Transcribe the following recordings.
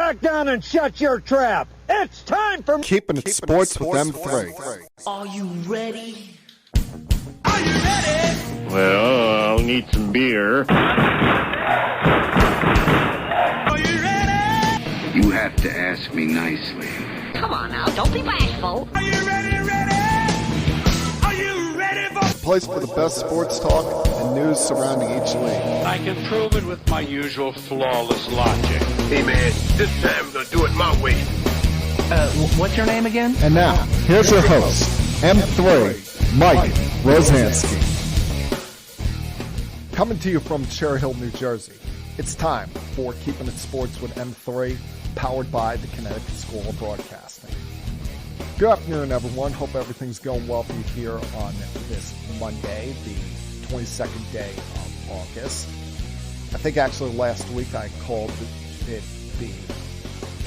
back down and shut your trap. It's time for Keeping It Sports with M3. Are you ready? Are you ready? Well, I'll need some beer. Are you ready? You have to ask me nicely. Come on now, don't be bashful. Are you ready? Are you ready for Place for the best sports talk and news surrounding each league. I can prove it with my usual flawless logic. Hey, man, this time we're gonna do it my way. What's your name again? And now, here's your host, M3, Mike Rosansky. Coming to you from Cherry Hill, New Jersey, it's time for Keeping It Sports with M3, powered by the Connecticut School of Broadcasting. Good afternoon, everyone. Hope everything's going well for you here on this Monday, the 22nd day of August. I think actually last week I called it the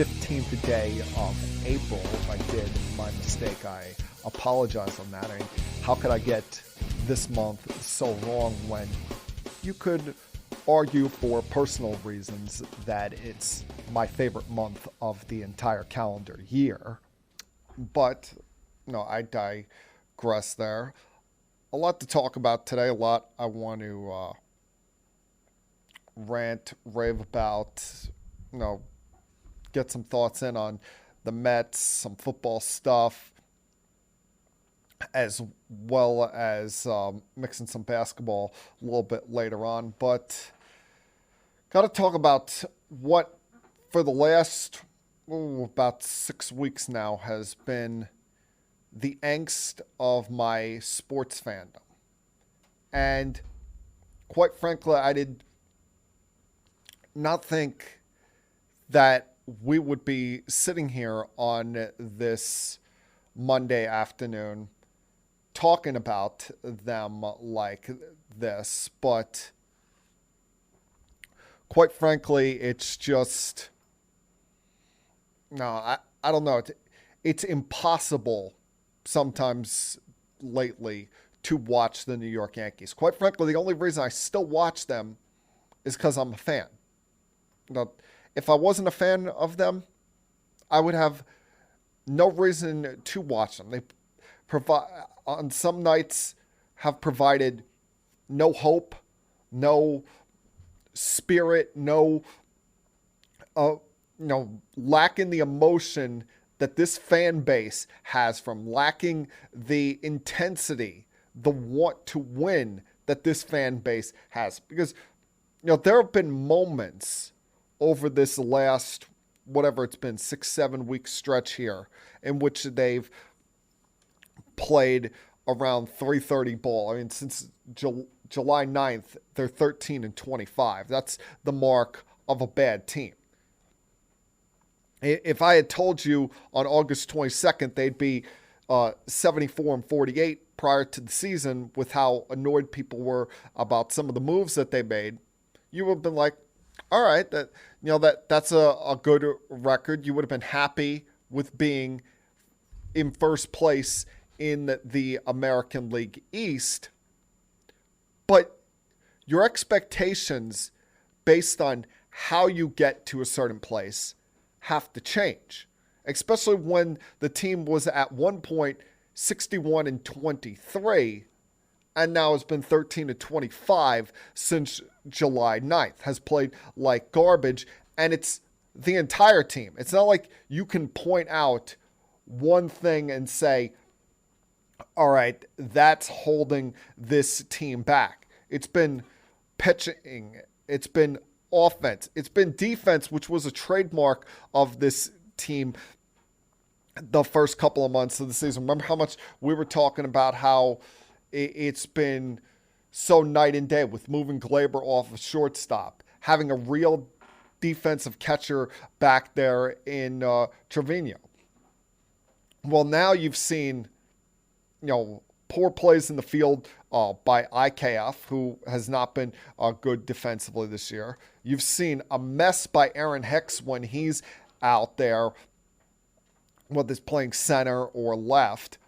15th day of April. If I did my mistake, I apologize on that. I mean, how could I get this month so wrong when you could argue for personal reasons that it's my favorite month of the entire calendar year? But, no, I digress there. A lot to talk about today. A lot I want to rant, rave about, get some thoughts in on the Mets, some football stuff, as well as mixing some basketball a little bit later on. But got to talk about what, for the last about 6 weeks now, has been the angst of my sports fandom. And quite frankly, I did not think that we would be sitting here on this Monday afternoon talking about them like this. But quite frankly, it's just, I don't know. It's impossible sometimes lately to watch the New York Yankees. Quite frankly, the only reason I still watch them is because I'm a fan. If I wasn't a fan of them, I would have no reason to watch them. They provide, on some nights, have provided no hope, no spirit, lacking the emotion that this fan base has, from lacking the intensity, the want to win that this fan base has. Because, there have been moments over this last, whatever it's been, 6-7 week stretch here, in which they've played around .330 ball. I mean, since July 9th, they're 13-25. That's the mark of a bad team. If I had told you on August 22nd they'd be 74-48 prior to the season, with how annoyed people were about some of the moves that they made, you would have been like, all right, that's a good record. You would have been happy with being in first place in the American League East. But your expectations based on how you get to a certain place have to change, especially when the team was at one point 61-23 and now has been 13-25 since July 9th, has played like garbage, and it's the entire team. It's not like you can point out one thing and say, all right, that's holding this team back. It's been pitching, it's been offense, it's been defense, which was a trademark of this team the first couple of months of the season. Remember how much we were talking about how it's been so night and day with moving Glaber off of shortstop, having a real defensive catcher back there in Trevino. Well, now you've seen, poor plays in the field by IKF, who has not been good defensively this year. You've seen a mess by Aaron Hicks when he's out there, whether it's playing center or left.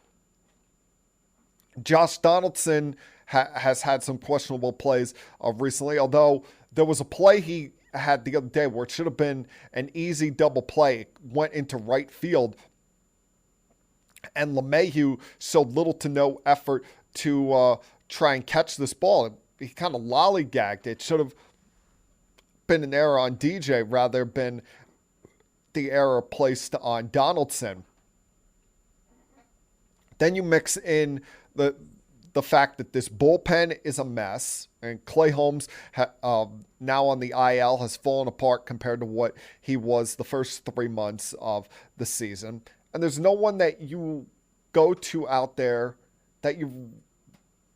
Josh Donaldson has had some questionable plays recently, although there was a play he had the other day where it should have been an easy double play. It went into right field. And LeMahieu showed little to no effort to try and catch this ball. He kind of lollygagged. It should have been an error on DJ rather than the error placed on Donaldson. Then you mix in the fact that this bullpen is a mess, and Clay Holmes, now on the IL, has fallen apart compared to what he was the first 3 months of the season. And there's no one that you go to out there that you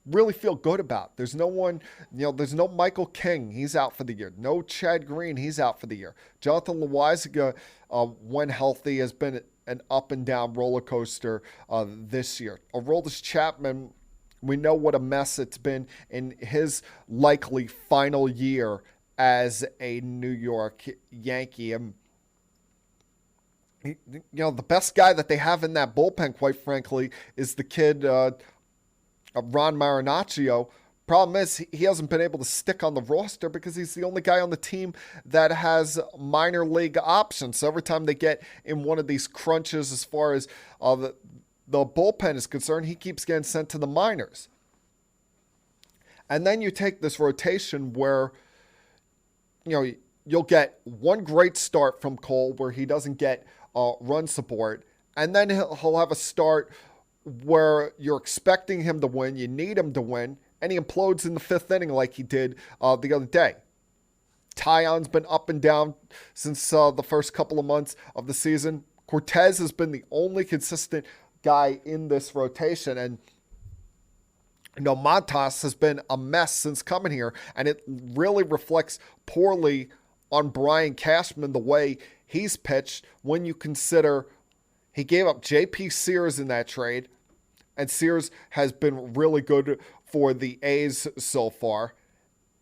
really feel good about. There's no one, there's no Michael King. He's out for the year. No Chad Green. He's out for the year. Jonathan Loaisiga, when healthy, has been an up and down roller coaster this year. Aroldis Chapman, we know what a mess it's been in his likely final year as a New York Yankee. And the best guy that they have in that bullpen, quite frankly, is the kid Ron Marinaccio. Problem is, he hasn't been able to stick on the roster because he's the only guy on the team that has minor league options. So every time they get in one of these crunches as far as the bullpen is concerned, he keeps getting sent to the minors. And then you take this rotation where, you'll get one great start from Cole where he doesn't get run support. And then he'll have a start where you're expecting him to win, you need him to win, and he implodes in the 5th inning like he did the other day. Taillon's been up and down since the first couple of months of the season. Cortez has been the only consistent guy in this rotation, and Montas has been a mess since coming here, and it really reflects poorly on Brian Cashman the way he's pitched when you consider he gave up J.P. Sears in that trade, and Sears has been really good for the A's so far.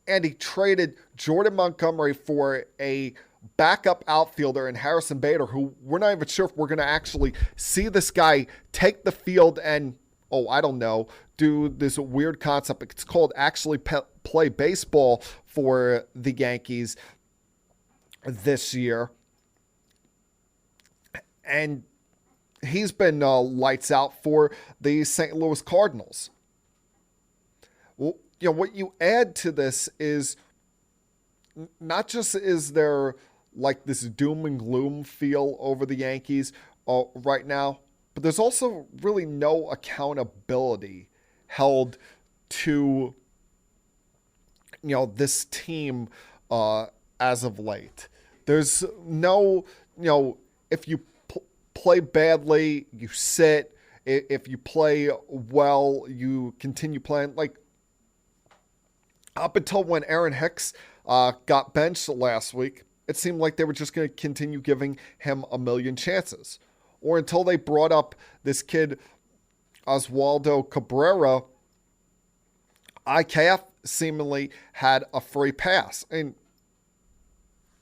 And he traded Jordan Montgomery for a backup outfielder in Harrison Bader, who we're not even sure if we're going to actually see this guy take the field and, do this weird concept. It's called actually play baseball for the Yankees this year. And he's been lights out for the St. Louis Cardinals. Well, what you add to this is not just is there like this doom and gloom feel over the Yankees right now, but there's also really no accountability held to, this team as of late. There's no, if you play badly, you sit. If you play well, you continue playing. Like, up until when Aaron Hicks got benched last week, it seemed like they were just going to continue giving him a million chances. Or until they brought up this kid, Oswaldo Cabrera, IKF seemingly had a free pass. And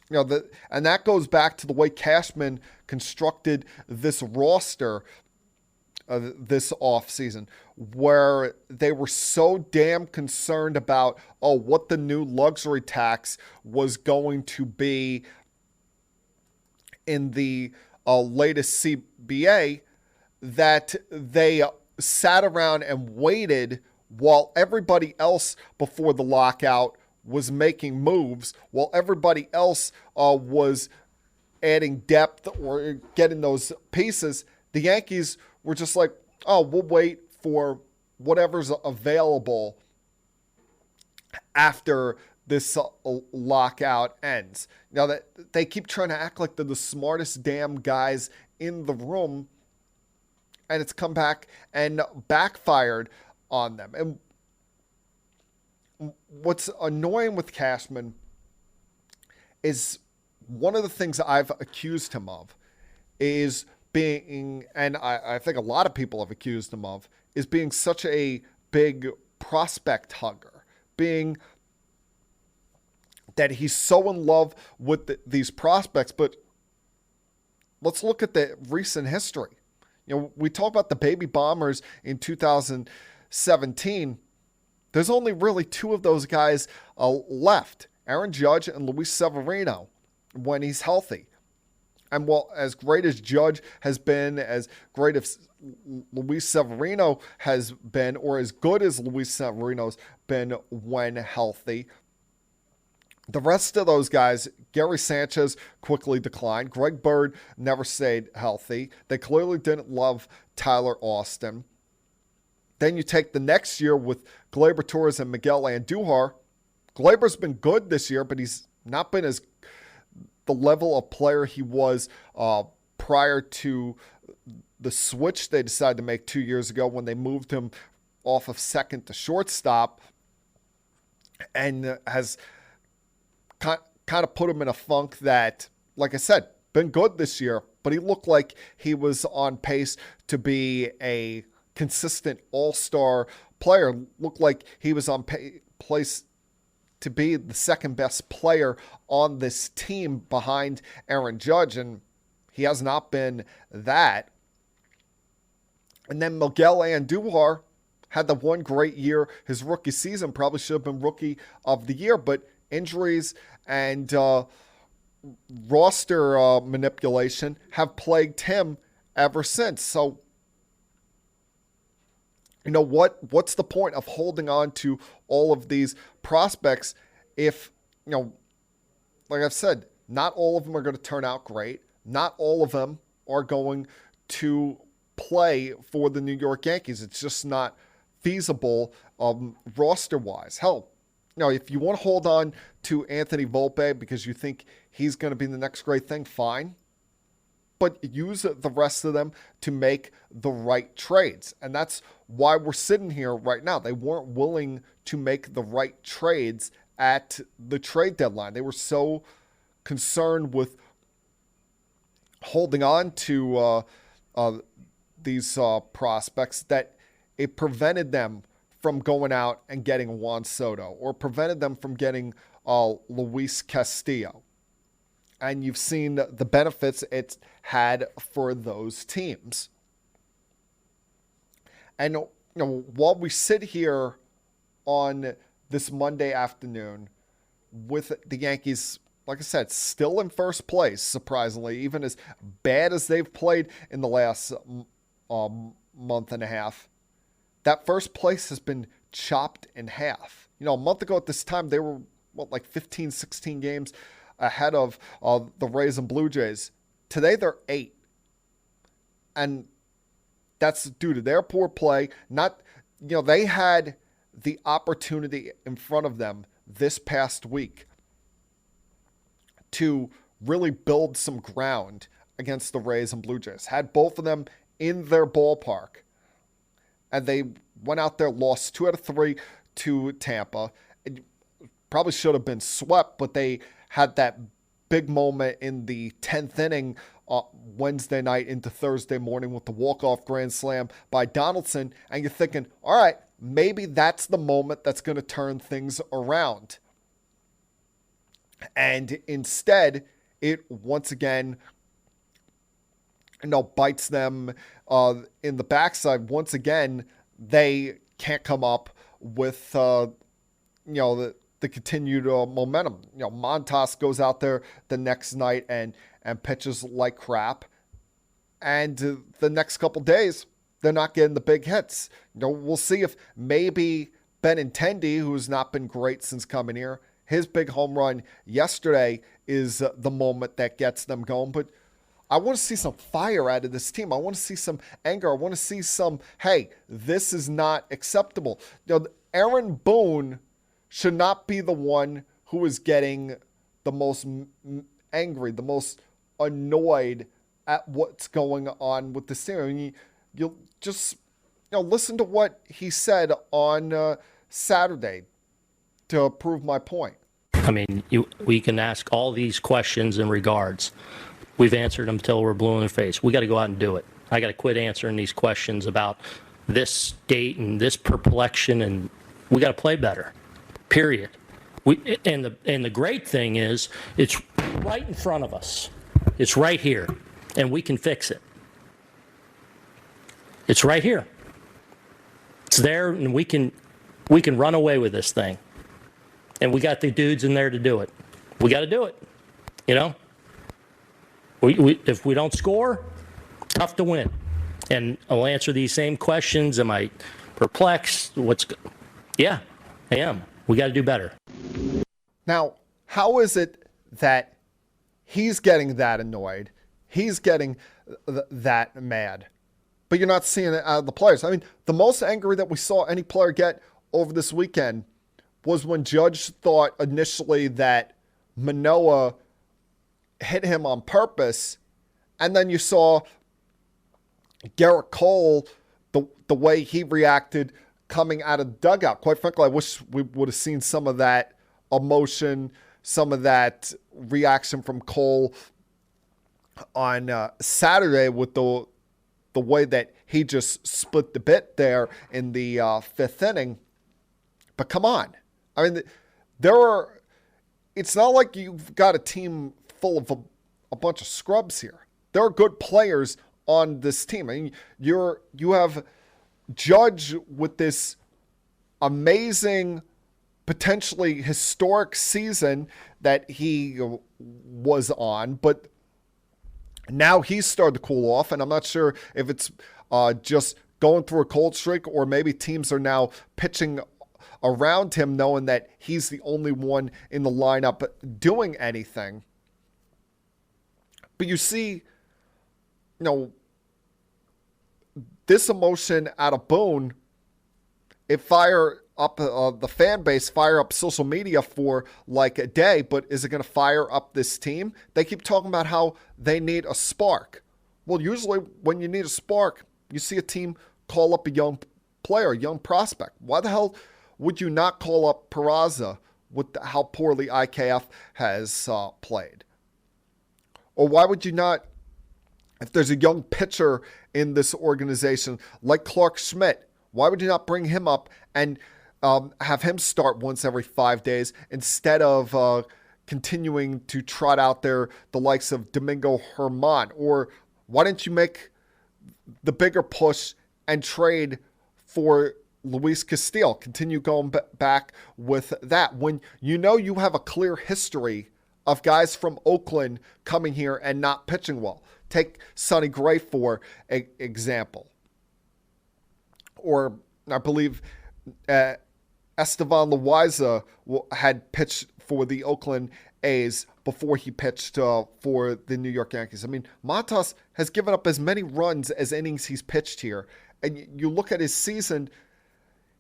and that goes back to the way Cashman constructed this roster this offseason, where they were so damn concerned about, what the new luxury tax was going to be in the latest CBA, that they sat around and waited while everybody else before the lockout was making moves, while everybody else was adding depth or getting those pieces. The Yankees were just like, we'll wait for whatever's available after this lockout ends. Now that they keep trying to act like they're the smartest damn guys in the room, and it's come back and backfired on them. And what's annoying with Cashman is one of the things I've accused him of is being, and I think a lot of people have accused him of, is being such a big prospect hugger, being that he's so in love with these prospects. But let's look at the recent history. We talk about the baby bombers in 2017. There's only really two of those guys left. Aaron Judge and Luis Severino when he's healthy. And well, as great as Judge has been, as great as Luis Severino has been, or as good as Luis Severino's been when healthy, the rest of those guys, Gary Sanchez quickly declined. Greg Bird never stayed healthy. They clearly didn't love Tyler Austin. Then you take the next year with Gleyber Torres and Miguel Andujar. Gleyber's been good this year, but he's not been as the level of player he was prior to the switch they decided to make 2 years ago when they moved him off of second to shortstop, and has kind of put him in a funk that, like I said, been good this year, but he looked like he was on pace to be a consistent all-star player. Looked like he was on pace to be the second best player on this team behind Aaron Judge, and he has not been that. And then Miguel Andujar had the one great year. His rookie season probably should have been rookie of the year, but injuries and roster manipulation have plagued him ever since. So, you know, what's the point of holding on to all of these prospects if, you know, like I've said, not all of them are going to turn out great. Not all of them are going to play for the New York Yankees. It's just not feasible roster-wise. Hell, you know, if you want to hold on to Anthony Volpe because you think he's going to be the next great thing, fine. But use the rest of them to make the right trades. And that's why we're sitting here right now. They weren't willing to make the right trades at the trade deadline. They were so concerned with holding on to these prospects that it prevented them from going out and getting Juan Soto, or prevented them from getting Luis Castillo. And you've seen the benefits it's had for those teams. And you know, while we sit here on this Monday afternoon with the Yankees, like I said, still in first place, surprisingly, even as bad as they've played in the last month and a half, that first place has been chopped in half. You know, a month ago at this time, they were, like 15, 16 games ahead of the Rays and Blue Jays. Today, they're 8. And that's due to their poor play. Not, you know, they had the opportunity in front of them this past week to really build some ground against the Rays and Blue Jays. Had both of them in their ballpark. And they went out there, lost 2 out of 3 to Tampa. It probably should have been swept, but they had that big moment in the 10th inning Wednesday night into Thursday morning with the walk-off grand slam by Donaldson. And you're thinking, all right, maybe that's the moment that's going to turn things around. And instead, it once again, you know, bites them in the backside. Once again, they can't come up with, you know, the continued momentum. You know, Montas goes out there the next night and pitches like crap. And the next couple days, they're not getting the big hits. You know, we'll see if maybe Benintendi, who's not been great since coming here, his big home run yesterday is the moment that gets them going. But I want to see some fire out of this team. I want to see some anger. I want to see some, hey, this is not acceptable. You know, Aaron Boone should not be the one who is getting the most angry, the most annoyed at what's going on with this team. I mean, you'll just, you know, listen to what he said on Saturday to prove my point. I mean, we can ask all these questions in regards. We've answered them till we're blue in the face. We got to go out and do it. I got to quit answering these questions about this state and this perplexion, and we got to play better. Period. And the great thing is, it's right in front of us. It's right here, and we can fix it. It's right here. It's there, and we can run away with this thing. and we got the dudes in there to do it. We got to do it. You know, if we don't score, tough to win. And I'll answer these same questions. Am I perplexed? Yeah, I am. We got to do better. Now, how is it that he's getting that annoyed? He's getting that mad, but you're not seeing it out of the players. I mean, the most angry that we saw any player get over this weekend was when Judge thought initially that Manoah hit him on purpose, and then you saw Garrett Cole, the way he reacted coming out of the dugout. Quite frankly, I wish we would have seen some of that emotion, some of that reaction from Cole on Saturday with the way that he just split the bit there in the fifth inning. But come on. I mean, it's not like you've got a team full of a bunch of scrubs here. There are good players on this team. I mean, you have Judge with this amazing, potentially historic season that he was on, but now he's started to cool off, and I'm not sure if it's just going through a cold streak or maybe teams are now pitching around him knowing that he's the only one in the lineup doing anything. But you see, this emotion out of Boone, it fire up the fan base, fire up social media for like a day, but is it going to fire up this team? They keep talking about how they need a spark. Well, usually when you need a spark, you see a team call up a young player, a young prospect. Why the hell would you not call up Peraza with how poorly IKF has played? Or why would you not, if there's a young pitcher in this organization like Clark Schmidt, why would you not bring him up and have him start once every 5 days instead of continuing to trot out there the likes of Domingo Germán? Or why didn't you make the bigger push and trade for Luis Castillo? Continue going back with that when you have a clear history of guys from Oakland coming here and not pitching well. Take Sonny Gray for example. Or I believe Estevan Loaiza had pitched for the Oakland A's before he pitched for the New York Yankees. I mean, Matas has given up as many runs as innings he's pitched here. And you look at his season,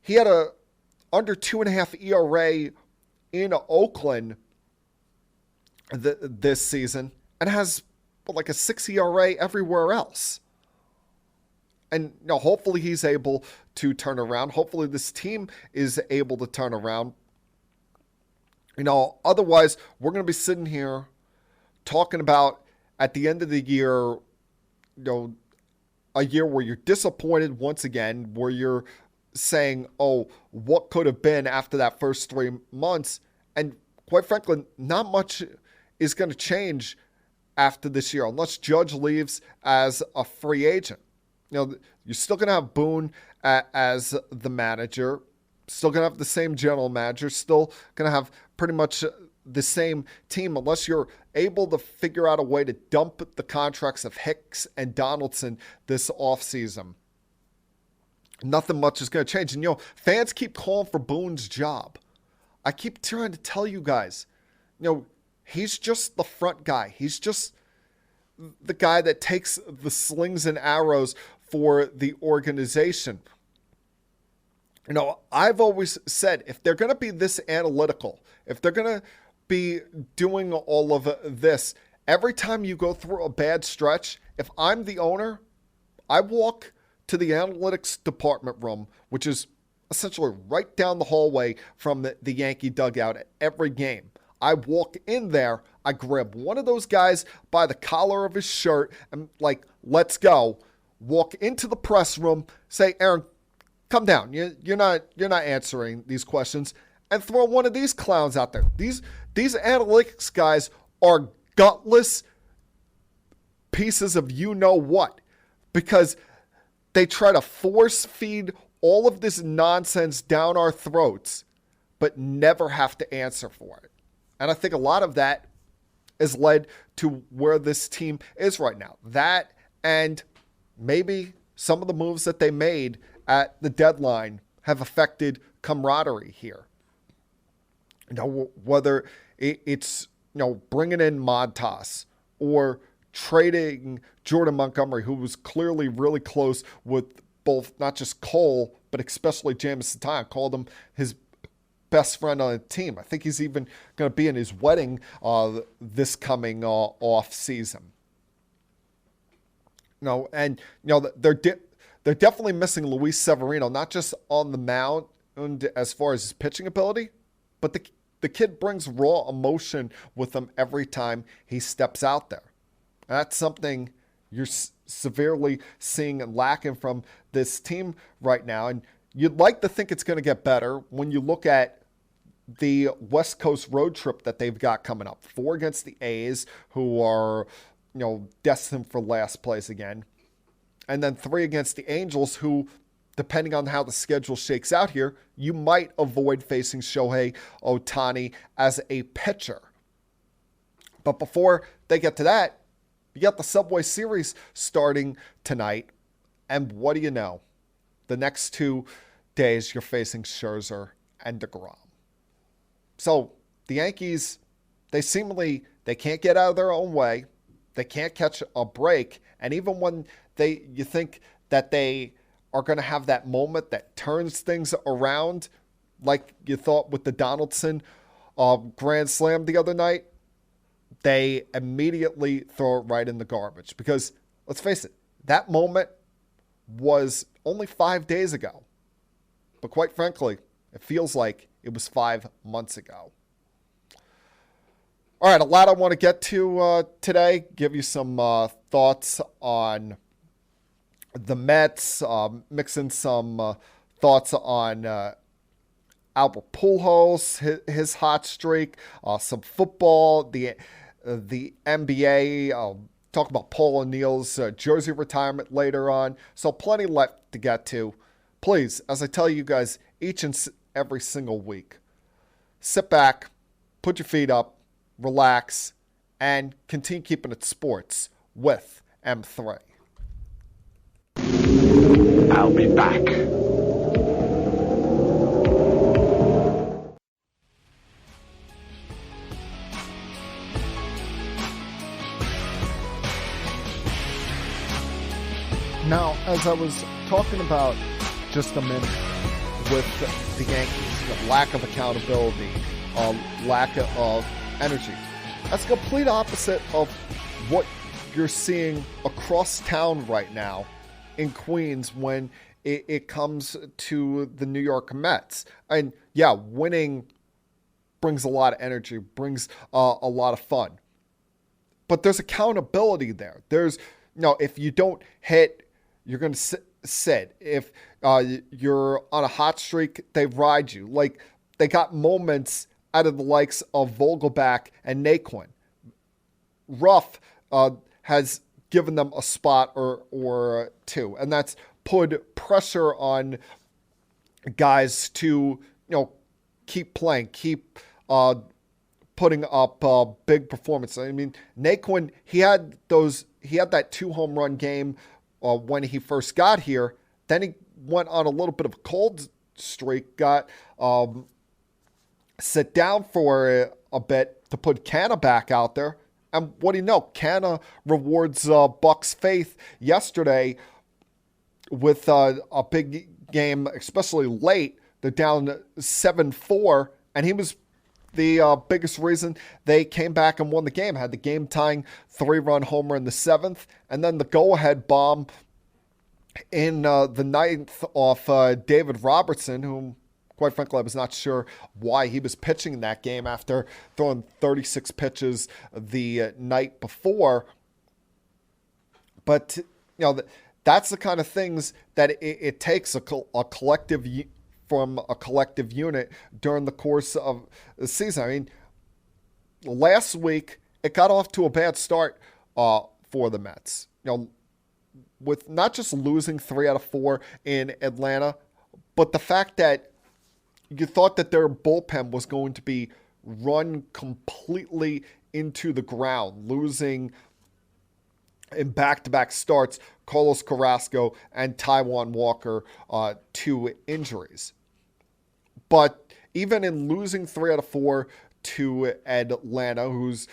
he had a under 2.5 ERA in Oakland this season and has like a 6 ERA everywhere else. And hopefully he's able to turn around. Hopefully this team is able to turn around. Otherwise we're going to be sitting here talking about at the end of the year, a year where you're disappointed once again, where you're saying, oh, what could have been after that first 3 months? And quite frankly, not much is going to change after this year unless Judge leaves as a free agent. You're still going to have Boone as the manager, still going to have the same general manager, still going to have pretty much the same team unless you're able to figure out a way to dump the contracts of Hicks and Donaldson this offseason. Nothing much is going to change. And, fans keep calling for Boone's job. I keep trying to tell you guys, he's just the front guy. He's just the guy that takes the slings and arrows for the organization. I've always said, if they're going to be this analytical, if they're going to be doing all of this, every time you go through a bad stretch, if I'm the owner, I walk to the analytics department room, which is essentially right down the hallway from the Yankee dugout at every game. I walk in there, I grab one of those guys by the collar of his shirt and let's go. Walk into the press room, say, Aaron, come down. You're not answering these questions, and throw one of these clowns out there. These analytics guys are gutless pieces of what, because they try to force feed all of this nonsense down our throats but never have to answer for it. And I think a lot of that has led to where this team is right now. That and maybe some of the moves that they made at the deadline have affected camaraderie here. Whether it's bringing in Montas or trading Jordan Montgomery, who was clearly really close with both not just Cole, but especially Jameson Taillon, called him his best friend on the team. I think he's even going to be in his wedding this coming off season. They're definitely missing Luis Severino, not just on the mound and as far as his pitching ability, but the kid brings raw emotion with him every time he steps out there. And that's something you're severely seeing and lacking from this team right now. And you'd like to think it's going to get better when you look at the West Coast road trip that they've got coming up. 4 against the A's, who are, destined for last place again. And then 3 against the Angels, who, depending on how the schedule shakes out here, you might avoid facing Shohei Ohtani as a pitcher. But before they get to that, you got the Subway Series starting tonight. And what do you know? The next 2 days, you're facing Scherzer and DeGrom. So the Yankees, they can't get out of their own way. They can't catch a break. And even when you think that they are going to have that moment that turns things around, like you thought with the Donaldson grand slam the other night, they immediately throw it right in the garbage. Because let's face it, that moment was only 5 days ago. But quite frankly, it feels like it was 5 months ago. All right, a lot I want to get to today. Give you some thoughts on the Mets, mix in some thoughts on Albert Pujols, his hot streak, some football, the NBA. I'll talk about Paul O'Neill's jersey retirement later on. So plenty left to get to. Please, as I tell you guys each and every single week, sit back, put your feet up, relax, and continue keeping it sports with M3. I'll be back. Now, as I was talking about just a minute with the Yankees, the lack of accountability, lack of energy, that's the complete opposite of what you're seeing across town right now in Queens when it comes to the New York Mets. And yeah, winning brings a lot of energy, brings a lot of fun. But there's accountability there. There's, if you don't hit, you're going to sit. If you're on a hot streak, they ride you. Like, they got moments out of the likes of Vogelback and Naquin. Ruff has given them a spot or two, and that's put pressure on guys to keep playing, keep putting up big performances. I mean, Naquin, he had that 2 home run game when he first got here. Then he went on a little bit of a cold streak, got sit down for a bit to put Canna back out there. And what do you know? Canna rewards Buck's faith yesterday with a big game, especially late. They're down 7-4, and he was the biggest reason they came back and won the game. Had the game-tying 3-run homer in the 7th, and then the go-ahead bomb in the 9th off David Robertson, whom, quite frankly, I was not sure why he was pitching in that game after throwing 36 pitches the night before. But, that's the kind of things that it takes a collective from a collective unit during the course of the season. I mean, last week, it got off to a bad start for the Mets. With not just losing 3 out of 4 in Atlanta, but the fact that you thought that their bullpen was going to be run completely into the ground, losing in back-to-back starts Carlos Carrasco and Taijuan Walker to injuries. But even in losing 3 out of 4 to Atlanta, who's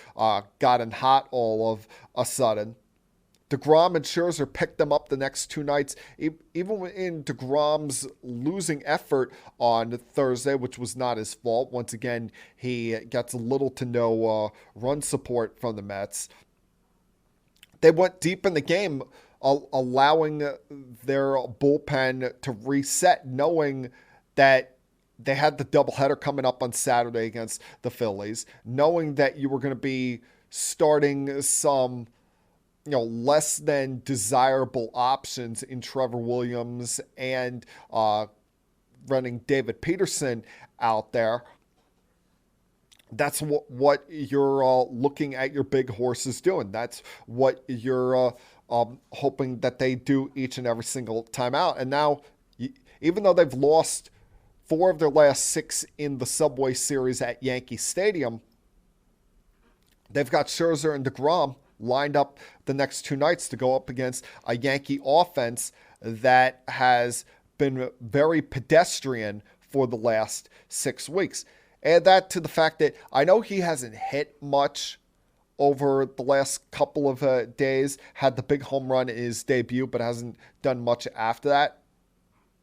gotten hot all of a sudden, DeGrom and Scherzer picked them up the next 2 nights. Even in DeGrom's losing effort on Thursday, which was not his fault. Once again, he gets little to no run support from the Mets. They went deep in the game, allowing their bullpen to reset, knowing that they had the doubleheader coming up on Saturday against the Phillies, knowing that you were going to be starting some less than desirable options in Trevor Williams and running David Peterson out there. That's what you're looking at your big horses doing. That's what you're hoping that they do each and every single time out. And now, even though they've lost 4 of their last 6 in the Subway Series at Yankee Stadium, they've got Scherzer and DeGrom lined up the next 2 nights to go up against a Yankee offense that has been very pedestrian for the last 6 weeks. Add that to the fact that I know he hasn't hit much over the last couple of days, had the big home run in his debut, but hasn't done much after that.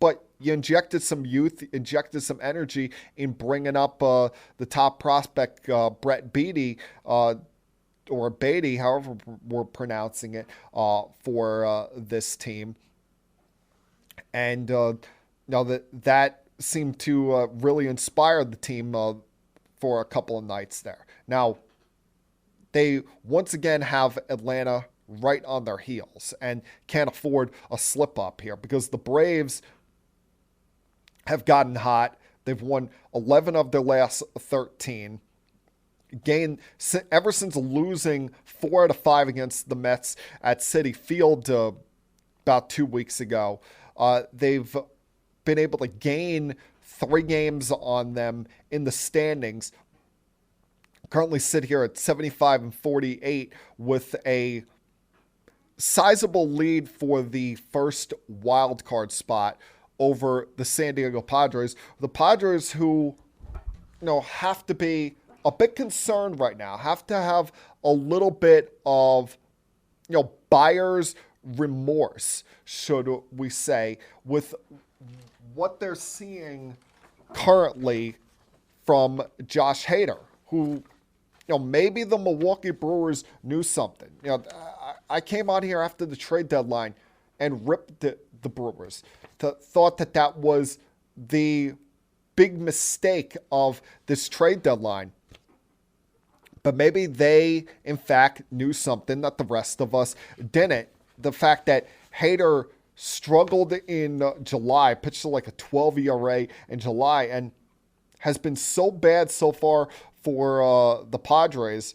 But you injected some youth, injected some energy in bringing up the top prospect, Brett Beatty, or Beatty, however we're pronouncing it, for this team. And now that seemed to really inspire the team for a couple of nights there. Now, they once again have Atlanta right on their heels and can't afford a slip-up here because the Braves have gotten hot. They've won 11 of their last 13. Gained ever since losing 4 out of 5 against the Mets at Citi Field about 2 weeks ago. They've been able to gain 3 games on them in the standings. Currently sit here at 75 and 48 with a sizable lead for the first wild card spot over the San Diego Padres. The Padres who, have to be a bit concerned right now, have to have a little bit of, buyer's remorse, should we say, with what they're seeing currently from Josh Hader, who, maybe the Milwaukee Brewers knew something. I came on here after the trade deadline and ripped the Brewers. Thought that was the big mistake of this trade deadline. But maybe they, in fact, knew something that the rest of us didn't. The fact that Hader struggled in July, pitched to like a 12 ERA in July, and has been so bad so far for the Padres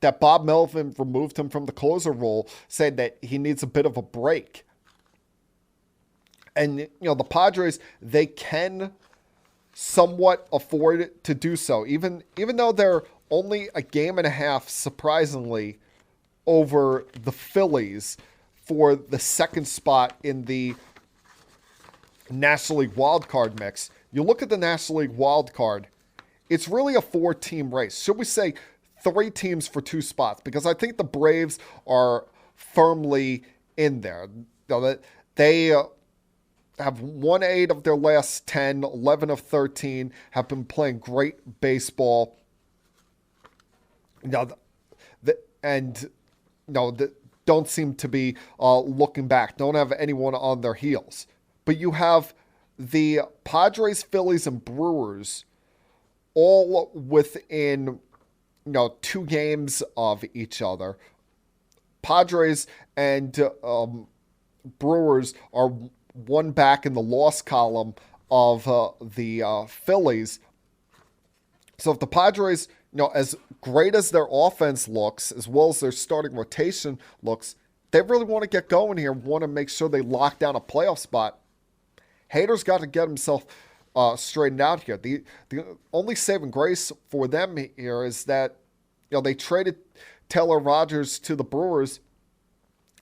that Bob Melvin removed him from the closer role, saying that he needs a bit of a break. And, the Padres, they can somewhat afford to do so, even though they're only a game and a half, surprisingly, over the Phillies for the second spot in the National League Wild Card mix. You look at the National League Wild Card, it's really a 4-team race. Should we say 3 teams for 2 spots? Because I think the Braves are firmly in there. They have won 8 of their last 10, 11 of 13, have been playing great baseball. Don't seem to be looking back. Don't have anyone on their heels. But you have the Padres, Phillies, and Brewers all within 2 games of each other. Padres and Brewers are 1 back in the loss column of the Phillies. So if the Padres, as great as their offense looks, as well as their starting rotation looks, they really want to get going here, want to make sure they lock down a playoff spot. Hader's got to get himself straightened out here. The only saving grace for them here is that they traded Taylor Rogers to the Brewers,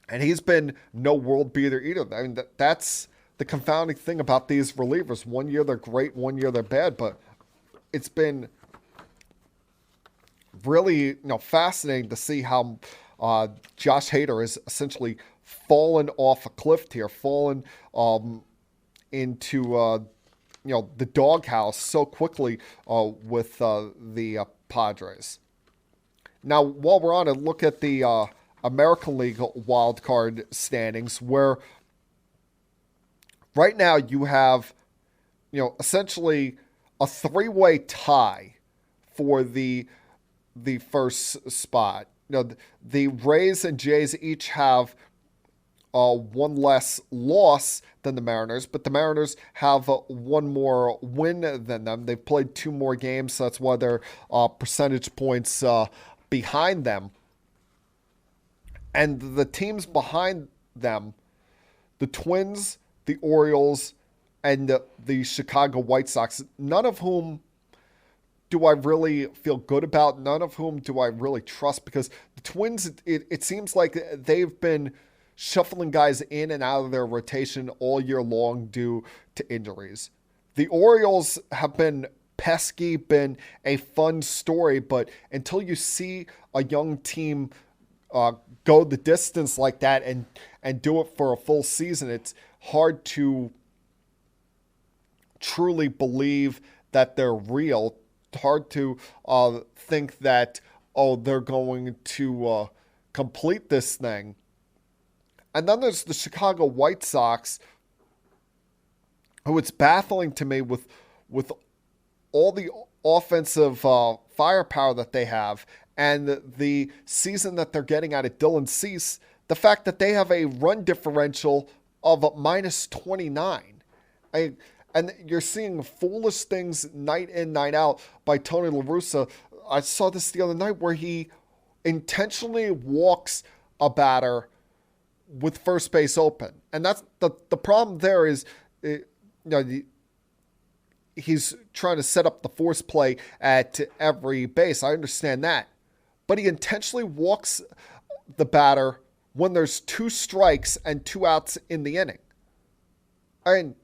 and he's been no world beater either. I mean, that's the confounding thing about these relievers. One year they're great, one year they're bad, but it's been really fascinating to see how Josh Hader has essentially fallen off a cliff here, fallen into the doghouse so quickly with the Padres. Now, while we're on it, look at the American League Wild Card standings, where right now you have, essentially a three-way tie for the first spot. The Rays and Jays each have one less loss than the Mariners, but the Mariners have one more win than them. They've played two more games, so that's why they're percentage points behind them. And the teams behind them, the Twins, the Orioles, and the Chicago White Sox, none of whom do I really feel good about, none of whom do I really trust, because the Twins, it seems like they've been shuffling guys in and out of their rotation all year long due to injuries. The Orioles have been pesky, been a fun story, but until you see a young team go the distance like that and do it for a full season, it's hard to truly believe that they're real. It's hard to think that, they're going to complete this thing. And then there's the Chicago White Sox, who it's baffling to me with all the offensive firepower that they have and the season that they're getting out of Dylan Cease, the fact that they have a run differential of minus 29. And you're seeing foolish things night in, night out by Tony La Russa. I saw this the other night where he intentionally walks a batter with first base open. And that's the problem there is, he's trying to set up the force play at every base. I understand that. But he intentionally walks the batter when there's 2 strikes and 2 outs in the inning. And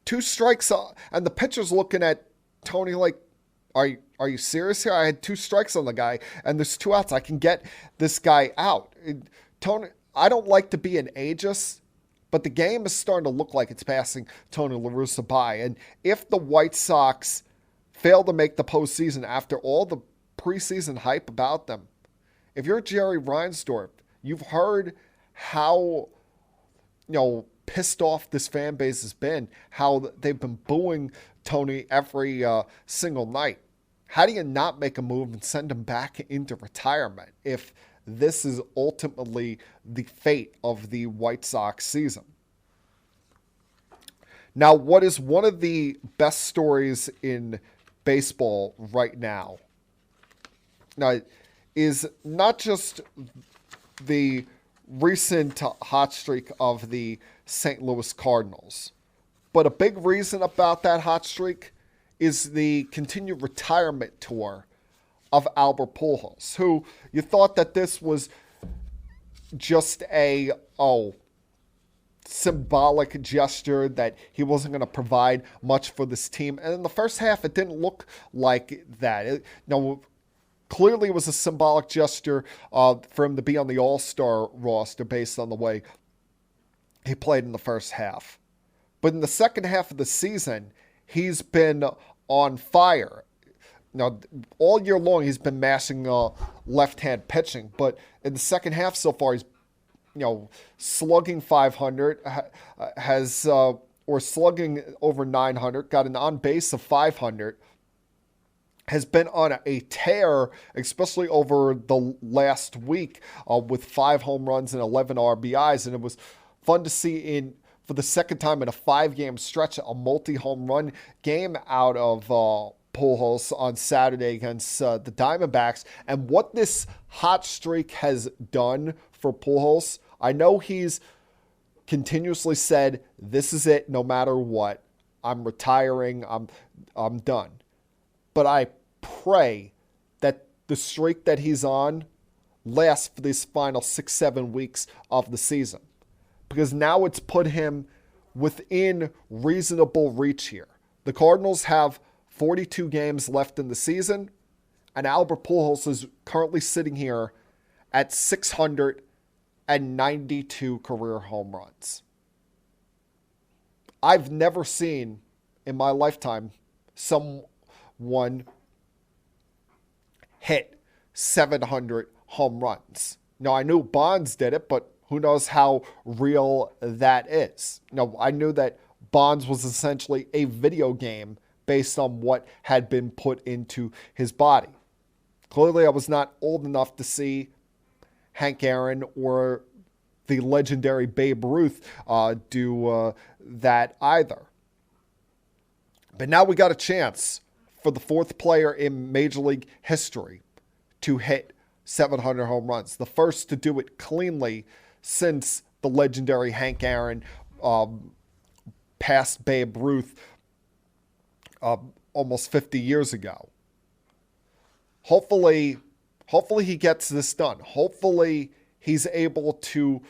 2 strikes, and the pitcher's looking at Tony like, are you serious here? I had 2 strikes on the guy, and there's 2 outs. I can get this guy out. Tony, I don't like to be an ageist, but the game is starting to look like it's passing Tony La Russa by. And if the White Sox fail to make the postseason after all the preseason hype about them, if you're Jerry Reinsdorf, you've heard how, pissed off this fan base has been, how they've been booing Tony every single night. How do you not make a move and send him back into retirement if this is ultimately the fate of the White Sox season? Now, what is one of the best stories in baseball right now is not just the recent hot streak of the St. Louis Cardinals, but a big reason about that hot streak is the continued retirement tour of Albert Pujols, who you thought that this was just a symbolic gesture, that he wasn't going to provide much for this team. And in the first half, it didn't look like that. Clearly it was a symbolic gesture for him to be on the All-Star roster based on the way he played in the first half. But in the second half of the season, he's been on fire. Now, all year long, he's been mashing left-hand pitching. But in the second half so far, he's slugging 500, or slugging over 900, got an on-base of 500, has been on a tear, especially over the last week, with 5 home runs and 11 RBIs. And it was fun to see for the second time in a 5-game stretch, a multi-home run game out of Pujols on Saturday against the Diamondbacks. And what this hot streak has done for Pujols, I know he's continuously said, this is it, no matter what. I'm retiring. I'm done. But I pray that the streak that he's on lasts for these final 6-7 weeks of the season. Because now it's put him within reasonable reach here. The Cardinals have 42 games left in the season, and Albert Pujols is currently sitting here at 692 career home runs. I've never seen in my lifetime someone hit 700 home runs. Now, I knew Bonds did it, but who knows how real that is. Now, I knew that Bonds was essentially a video game based on what had been put into his body. Clearly, I was not old enough to see Hank Aaron or the legendary Babe Ruth do that either. But now we got a chance for the fourth player in Major League history to hit 700 home runs. The first to do it cleanly since the legendary Hank Aaron passed Babe Ruth almost 50 years ago. Hopefully he gets this done. Hopefully he's able to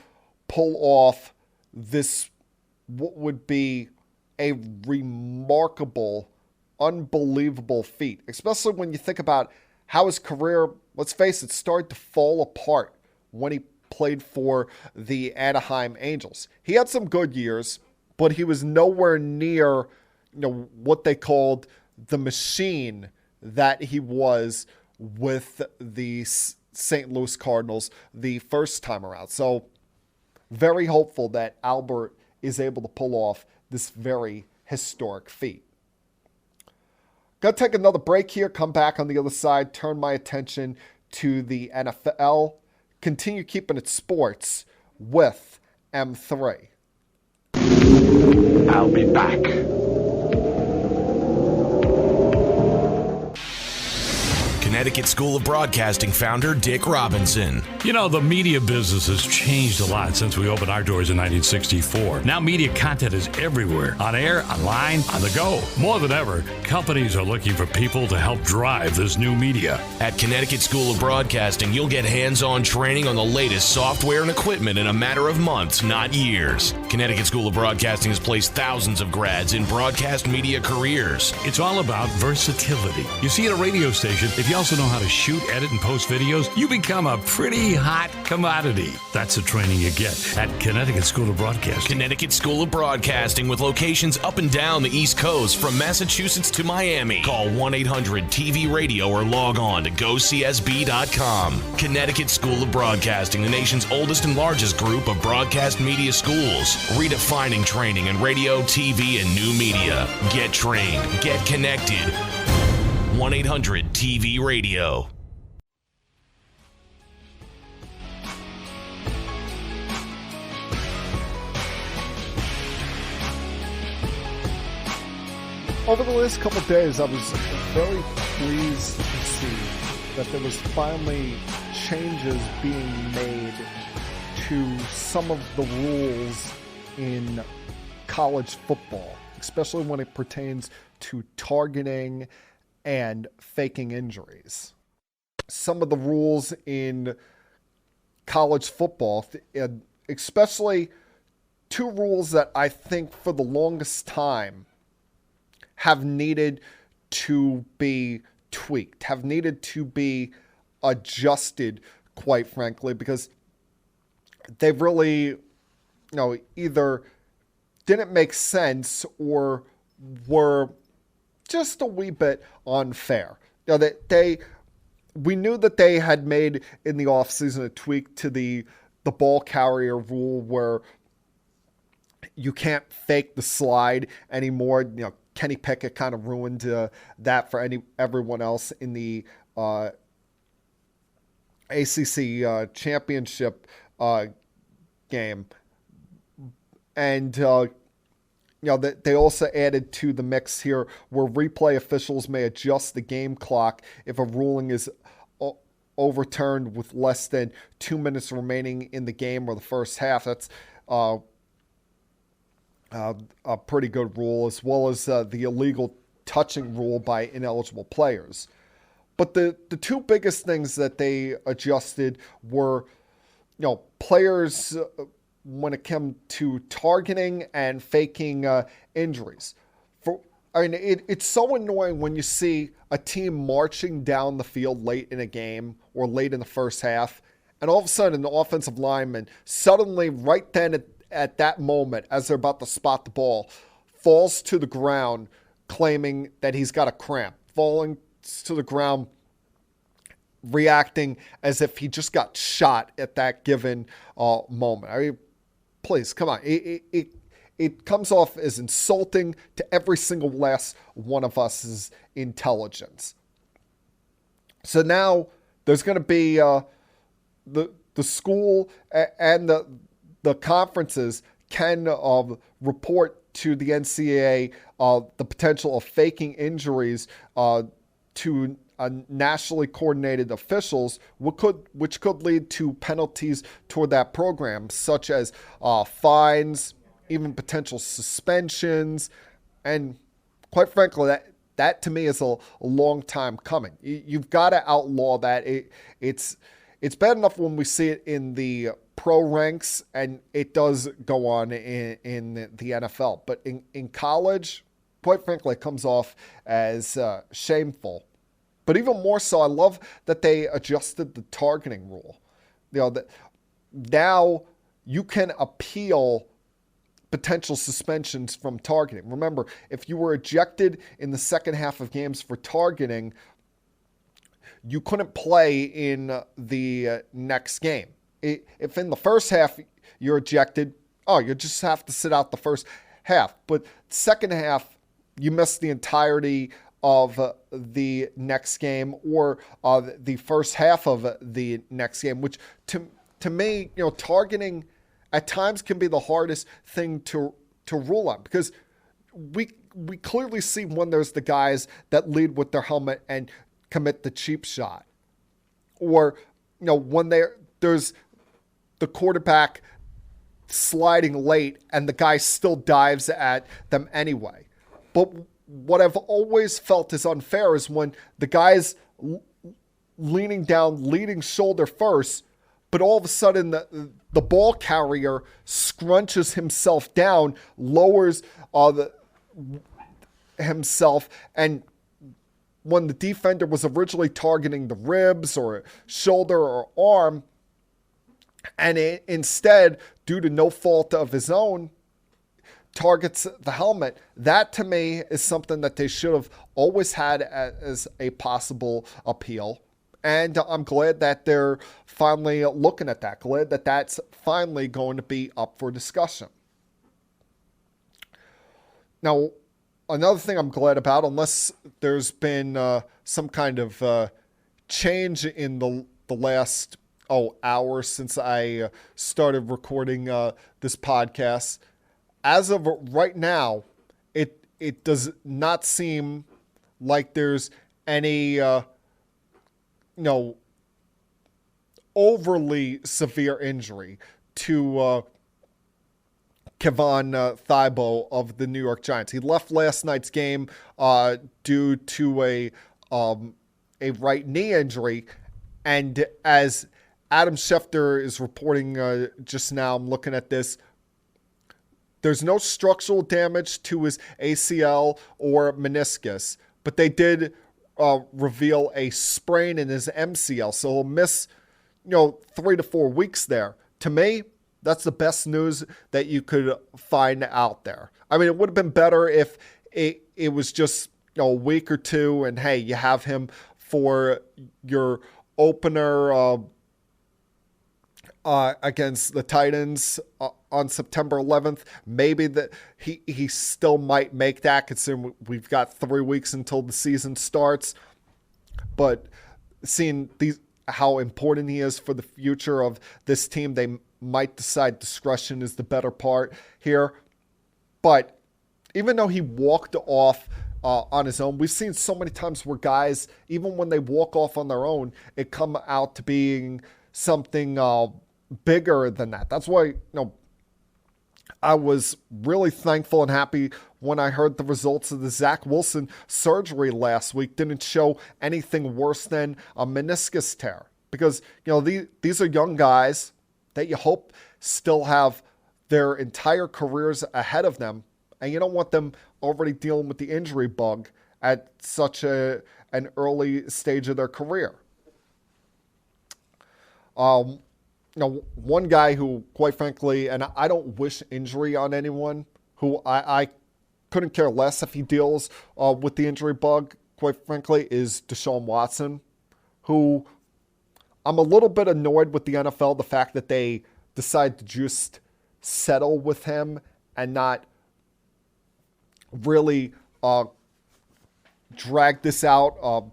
pull off this, what would be a remarkable, unbelievable feat, especially when you think about how his career, let's face it, started to fall apart when he played for the Anaheim Angels. He had some good years, but he was nowhere near, what they called the machine that he was with the St. Louis Cardinals the first time around. So very hopeful that Albert is able to pull off this very historic feat. Gonna take another break here, come back on the other side, turn my attention to the NFL, continue keeping it sports with M3. I'll be back. Connecticut School of Broadcasting founder Dick Robinson. You know, the media business has changed a lot since we opened our doors in 1964. Now media content is everywhere, on air, online, on the go. More than ever, companies are looking for people to help drive this new media. At Connecticut School of Broadcasting, you'll get hands-on training on the latest software and equipment in a matter of months, not years. Connecticut School of Broadcasting has placed thousands of grads in broadcast media careers. It's all about versatility. You see, at a radio station, if you also know how to shoot, edit, and post videos, you become a pretty hot commodity. That's the training you get at Connecticut School of Broadcasting. Connecticut School of Broadcasting with locations up and down the East Coast from Massachusetts to Miami. Call 1-800-TV-RADIO or log on to gocsb.com. Connecticut School of Broadcasting, the nation's oldest and largest group of broadcast media schools, redefining training in radio, TV, and new media. Get trained. Get connected. 1-800-TV-RADIO. Over the last couple of days, I was very pleased to see that there was finally changes being made to some of the rules in college football, especially when it pertains to targeting and faking injuries. Some of the rules in college football, especially two rules that I think for the longest time have needed to be tweaked, have needed to be adjusted, quite frankly, because they really, either didn't make sense or were just a wee bit unfair. We knew that they had made in the offseason a tweak to the ball carrier rule where you can't fake the slide anymore. Kenny Pickett kind of ruined that for everyone else in the ACC championship game. And they also added to the mix here where replay officials may adjust the game clock if a ruling is overturned with less than 2 minutes remaining in the game or the first half. That's a pretty good rule, as well as the illegal touching rule by ineligible players. But the two biggest things that they adjusted were, players when it came to targeting and faking injuries. It's so annoying when you see a team marching down the field late in a game or late in the first half, and all of a sudden the offensive lineman suddenly, right then at that moment, as they're about to spot the ball, falls to the ground claiming that he's got a cramp, falling to the ground reacting as if he just got shot at that given moment. Please, come on. It comes off as insulting to every single last one of us' intelligence. So now there's going to be the school and the conferences can report to the NCAA the potential of faking injuries to nationally coordinated officials, which could lead to penalties toward that program, such as fines, even potential suspensions, and quite frankly, that to me is a long time coming. You've got to outlaw that. It's bad enough when we see it in the pro ranks, and it does go on in the NFL, but in college, quite frankly, it comes off as shameful. But even more so, I love that they adjusted the targeting rule. That now you can appeal potential suspensions from targeting. Remember, if you were ejected in the second half of games for targeting, you couldn't play in the next game. If in the first half you're ejected, you just have to sit out the first half. But second half, you miss the entirety of the next game, or the first half of the next game, which to me, targeting at times can be the hardest thing to rule on, because we clearly see when there's the guys that lead with their helmet and commit the cheap shot, or when there's the quarterback sliding late and the guy still dives at them anyway. But what I've always felt is unfair is when the guy's leaning down, leading shoulder first, but all of a sudden the ball carrier scrunches himself down, lowers himself, and when the defender was originally targeting the ribs or shoulder or arm, and instead, due to no fault of his own, targets the helmet, that to me is something that they should have always had as a possible appeal. And I'm glad that they're finally looking at that. Glad that that's finally going to be up for discussion. Now, another thing I'm glad about, unless there's been some kind of change in the last hour since I started recording this podcast, as of right now, it does not seem like there's any overly severe injury to Kevon Thibault of the New York Giants. He left last night's game due to a right knee injury, and as Adam Schefter is reporting just now, I'm looking at this, there's no structural damage to his ACL or meniscus, but they did reveal a sprain in his MCL, so he'll miss 3 to 4 weeks there. To me, that's the best news that you could find out there. I mean, it would have been better if it was just a week or two, and hey, you have him for your opener against the Titans on September 11th. Maybe that he still might make that, considering we've got 3 weeks until the season starts. But seeing how important he is for the future of this team, they might decide discretion is the better part here. But even though he walked off on his own, we've seen so many times where guys, even when they walk off on their own, it come out to being something bigger than that. That's why I was really thankful and happy when I heard the results of the Zach Wilson surgery last week didn't show anything worse than a meniscus tear. Because, these are young guys that you hope still have their entire careers ahead of them. And you don't want them already dealing with the injury bug at such an early stage of their career. One guy who, quite frankly, and I don't wish injury on anyone, who I couldn't care less if he deals with the injury bug, quite frankly, is Deshaun Watson, who I'm a little bit annoyed with the NFL, the fact that they decide to just settle with him and not really drag this out,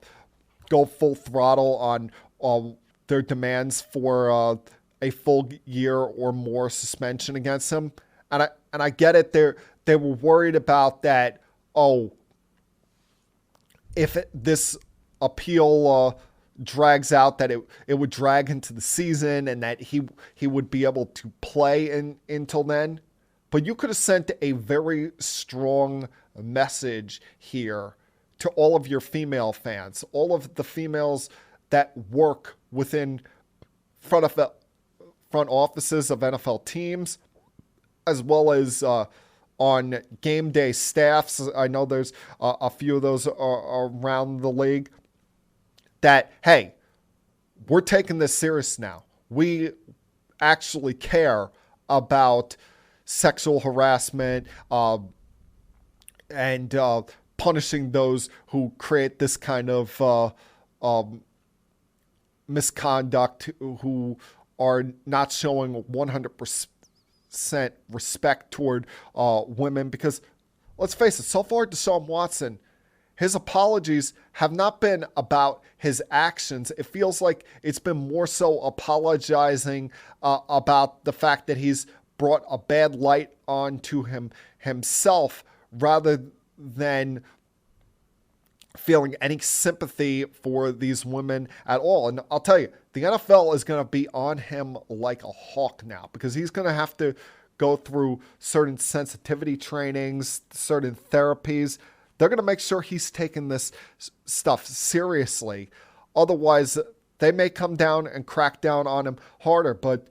go full throttle on their demands for a full year or more suspension against him. And I get it. They were worried about that. If this appeal drags out, that it would drag into the season and that he would be able to play until then. But you could have sent a very strong message here to all of your female fans, all of the females that work within front offices of NFL teams, as well as on game day staffs. I know there's a few of those around the league. That, hey, we're taking this serious now. We actually care about sexual harassment and punishing those who create this kind of misconduct, who are not showing 100% respect toward women. Because let's face it, so far Deshaun Watson, his apologies have not been about his actions. It feels like it's been more so apologizing about the fact that he's brought a bad light onto himself, rather than feeling any sympathy for these women at all. And I'll tell you, the NFL is going to be on him like a hawk now, because he's going to have to go through certain sensitivity trainings, certain therapies. They're going to make sure he's taking this stuff seriously. Otherwise, they may come down and crack down on him harder. But,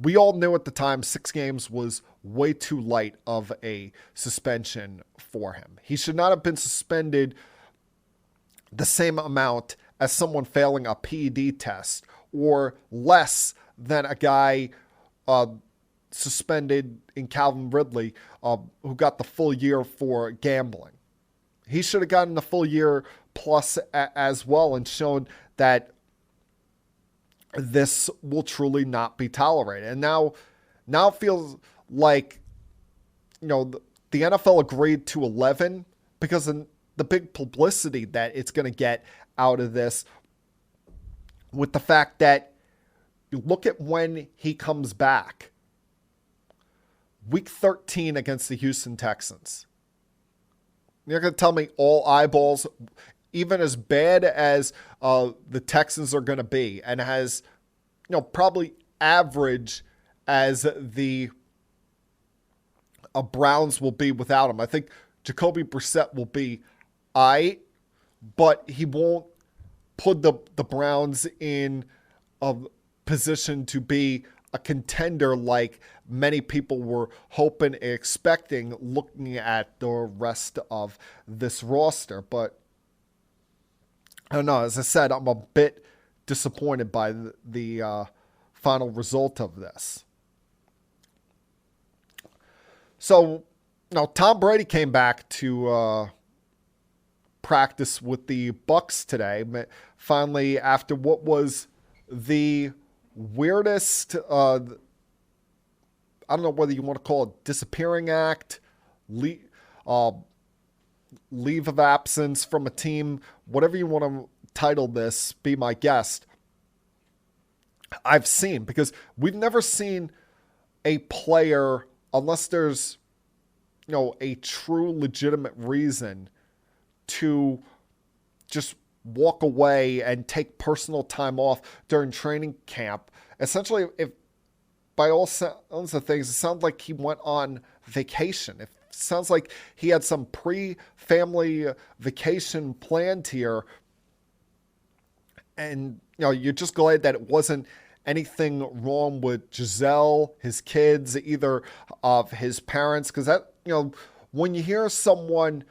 we all knew at the time 6 games was way too light of a suspension for him. He should not have been suspended the same amount as someone failing a PED test, or less than a guy suspended in Calvin Ridley, who got the full year for gambling. He should have gotten the full year plus as well, and shown that this will truly not be tolerated. And now it feels like, the NFL agreed to 11 because of the big publicity that it's going to get out of this, with the fact that you look at when he comes back. Week 13 against the Houston Texans. You're going to tell me all eyeballs, even as bad as the Texans are going to be, and has, probably average as the Browns will be without him. I think Jacoby Brissett will be aight, but he won't put the Browns in a position to be a contender like many people were hoping and expecting, looking at the rest of this roster. But I don't know. As I said, I'm a bit disappointed by the final result of this. So, now Tom Brady came back to practice with the Bucs today. Finally, after what was the weirdest, I don't know whether you want to call it disappearing act, leave of absence from a team, whatever you want to title this, be my guest, I've seen. Because we've never seen a player, unless there's, a true legitimate reason to just walk away and take personal time off during training camp. Essentially, by all sounds of things, it sounds like he went on vacation. It sounds like he had some pre-family vacation planned here. And, you're just glad that it wasn't anything wrong with Giselle, his kids, either of his parents. Because that, when you hear someone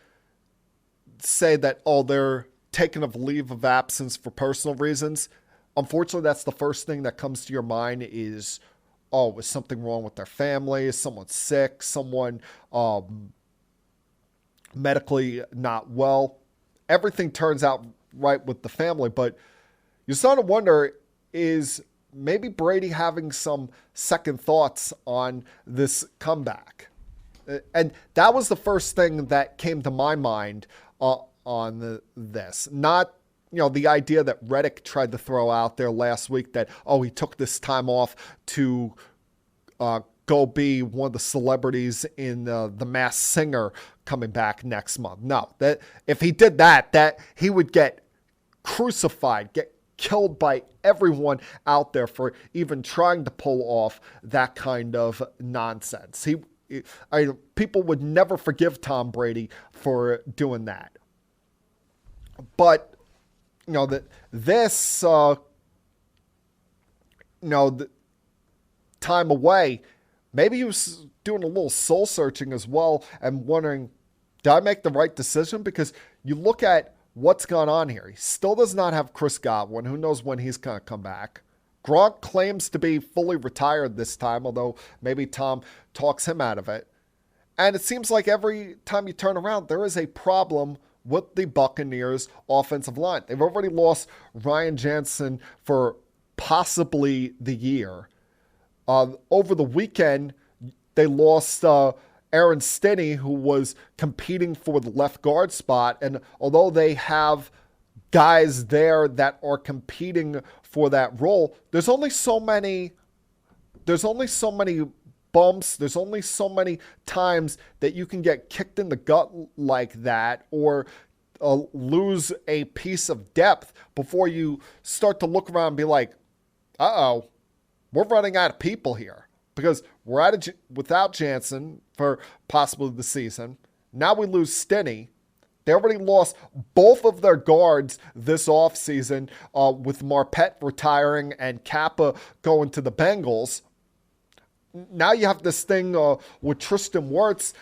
say that, they're taking a leave of absence for personal reasons, unfortunately, that's the first thing that comes to your mind is, is something wrong with their family? Is someone sick? Someone medically not well? Everything turns out right with the family, but you're starting to wonder, is maybe Brady having some second thoughts on this comeback? And that was the first thing that came to my mind on this. Not, the idea that Reddick tried to throw out there last week that, he took this time off to go be one of the celebrities in the Masked Singer coming back next month. No, that if he did that he would get crucified, get killed by everyone out there for even trying to pull off that kind of nonsense. People would never forgive Tom Brady for doing that. But this the time away, maybe he was doing a little soul searching as well and wondering, did I make the right decision? Because you look at what's gone on here. He still does not have Chris Godwin. Who knows when he's going to come back? Gronk claims to be fully retired this time, although maybe Tom talks him out of it. And it seems like every time you turn around, there is a problem with the Buccaneers offensive line. They've already lost Ryan Jensen for possibly the year. Over the weekend, they lost Aaron Stinney, who was competing for the left guard spot. And although they have guys there that are competing for that role, there's only so many bumps. There's only so many times that you can get kicked in the gut like that or lose a piece of depth before you start to look around and be like, we're running out of people here because we're without Jansen for possibly the season. Now we lose Stinney. They already lost both of their guards this offseason with Marpet retiring and Kappa going to the Bengals. Now you have this thing with Tristan Wirtz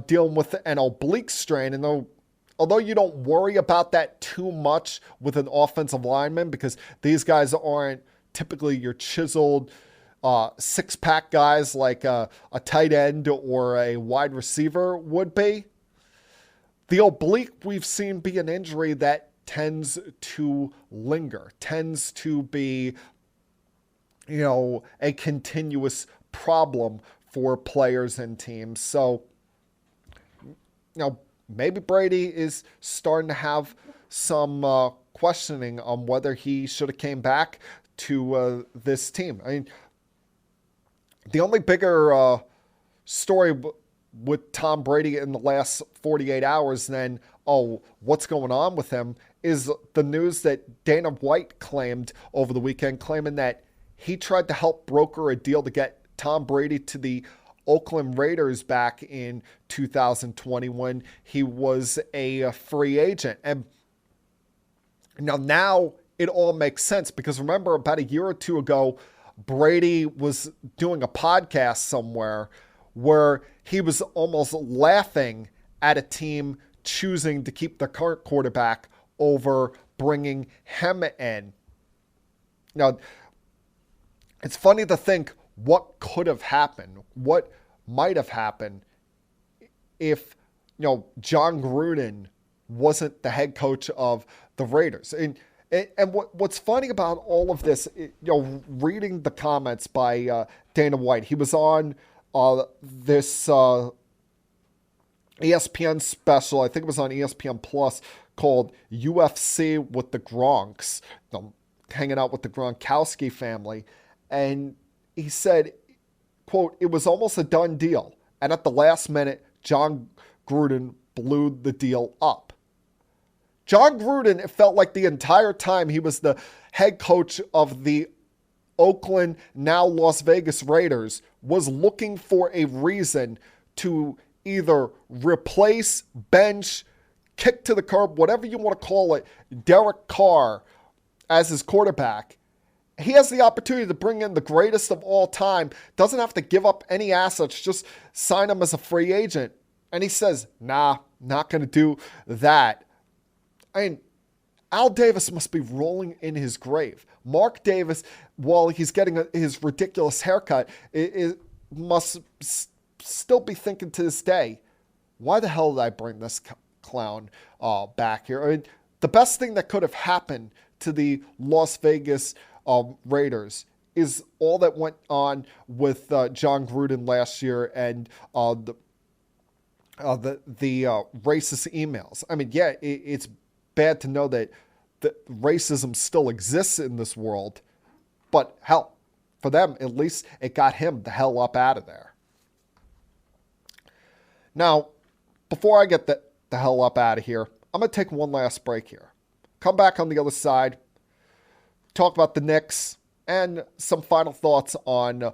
dealing with an oblique strain. And although you don't worry about that too much with an offensive lineman because these guys aren't typically your chiseled six-pack guys like a tight end or a wide receiver would be, the oblique we've seen be an injury that tends to linger, tends to be, a continuous problem for players and teams. So, maybe Brady is starting to have some questioning on whether he should have came back to this team. I mean, the only bigger story with Tom Brady in the last 48 hours than, what's going on with him is the news that Dana White claimed over the weekend, claiming that he tried to help broker a deal to get Tom Brady to the Oakland Raiders back in 2020 when he was a free agent. And now it all makes sense because remember about a year or two ago, Brady was doing a podcast somewhere where he was almost laughing at a team choosing to keep their current quarterback over bringing him in. Now, it's funny to think what could have happened, what might have happened if, John Gruden wasn't the head coach of the Raiders. And what's funny about all of this, reading the comments by Dana White, he was on this ESPN special, I think it was on ESPN Plus, called UFC with the Gronks, hanging out with the Gronkowski family. And he said, quote, "It was almost a done deal. And at the last minute, John Gruden blew the deal up." John Gruden, it felt like the entire time he was the head coach of the Oakland, now Las Vegas Raiders, was looking for a reason to either replace, bench, kick to the curb, whatever you want to call it, Derek Carr as his quarterback, he has the opportunity to bring in the greatest of all time, doesn't have to give up any assets, just sign him as a free agent. And he says, nah, not going to do that. I mean, Al Davis must be rolling in his grave. Mark Davis, while he's getting his ridiculous haircut, it must still be thinking to this day, why the hell did I bring this clown back here? I mean, the best thing that could have happened to the Las Vegas Raiders is all that went on with John Gruden last year and the racist emails. I mean, yeah, it's bad to know that racism still exists in this world, but hell, for them, at least it got him the hell up out of there. Now, before I get the hell up out of here, I'm going to take one last break here. Come back on the other side, talk about the Knicks, and some final thoughts on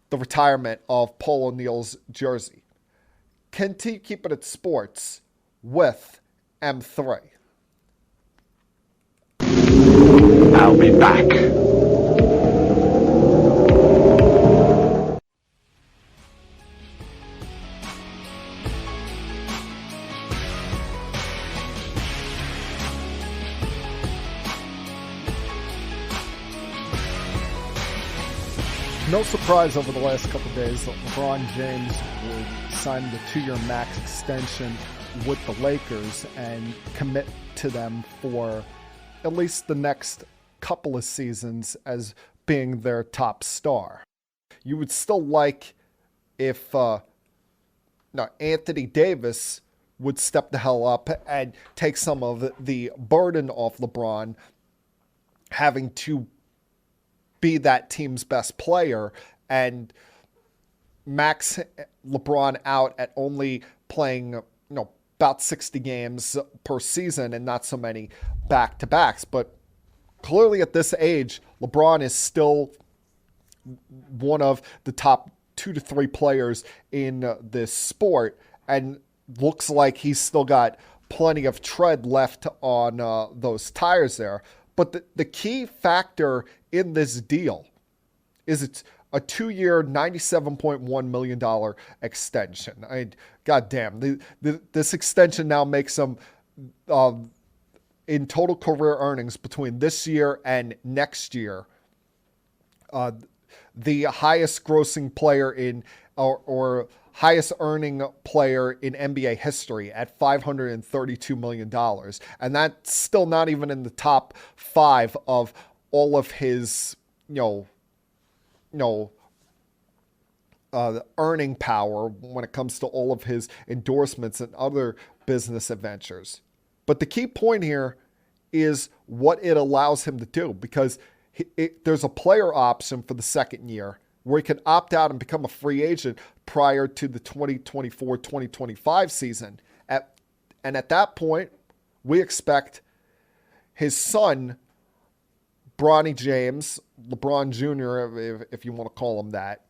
the retirement of Paul O'Neill's jersey. Continue keeping it sports with M3. I'll be back. No surprise over the last couple of days that LeBron James would sign the 2-year max extension with the Lakers and commit to them for at least the next couple of seasons as being their top star. You would still like if Anthony Davis would step the hell up and take some of the burden off LeBron, having to be that team's best player and max LeBron out at only playing, about 60 games per season and not so many back-to-backs. But clearly at this age, LeBron is still one of the top 2 to 3 players in this sport and looks like he's still got plenty of tread left on those tires there. But the key factor in this deal is it's a 2-year, $97.1 million extension. I mean, goddamn, this extension now makes him, in total career earnings between this year and next year, the highest grossing player in, or highest earning player in NBA history at $532 million. And that's still not even in the top 5 of all of his, earning power when it comes to all of his endorsements and other business adventures. But the key point here is what it allows him to do, because there's a player option for the second year where he can opt out and become a free agent prior to the 2024-2025 season. And at that point, we expect his son, Bronny James, LeBron Jr., if you want to call him that,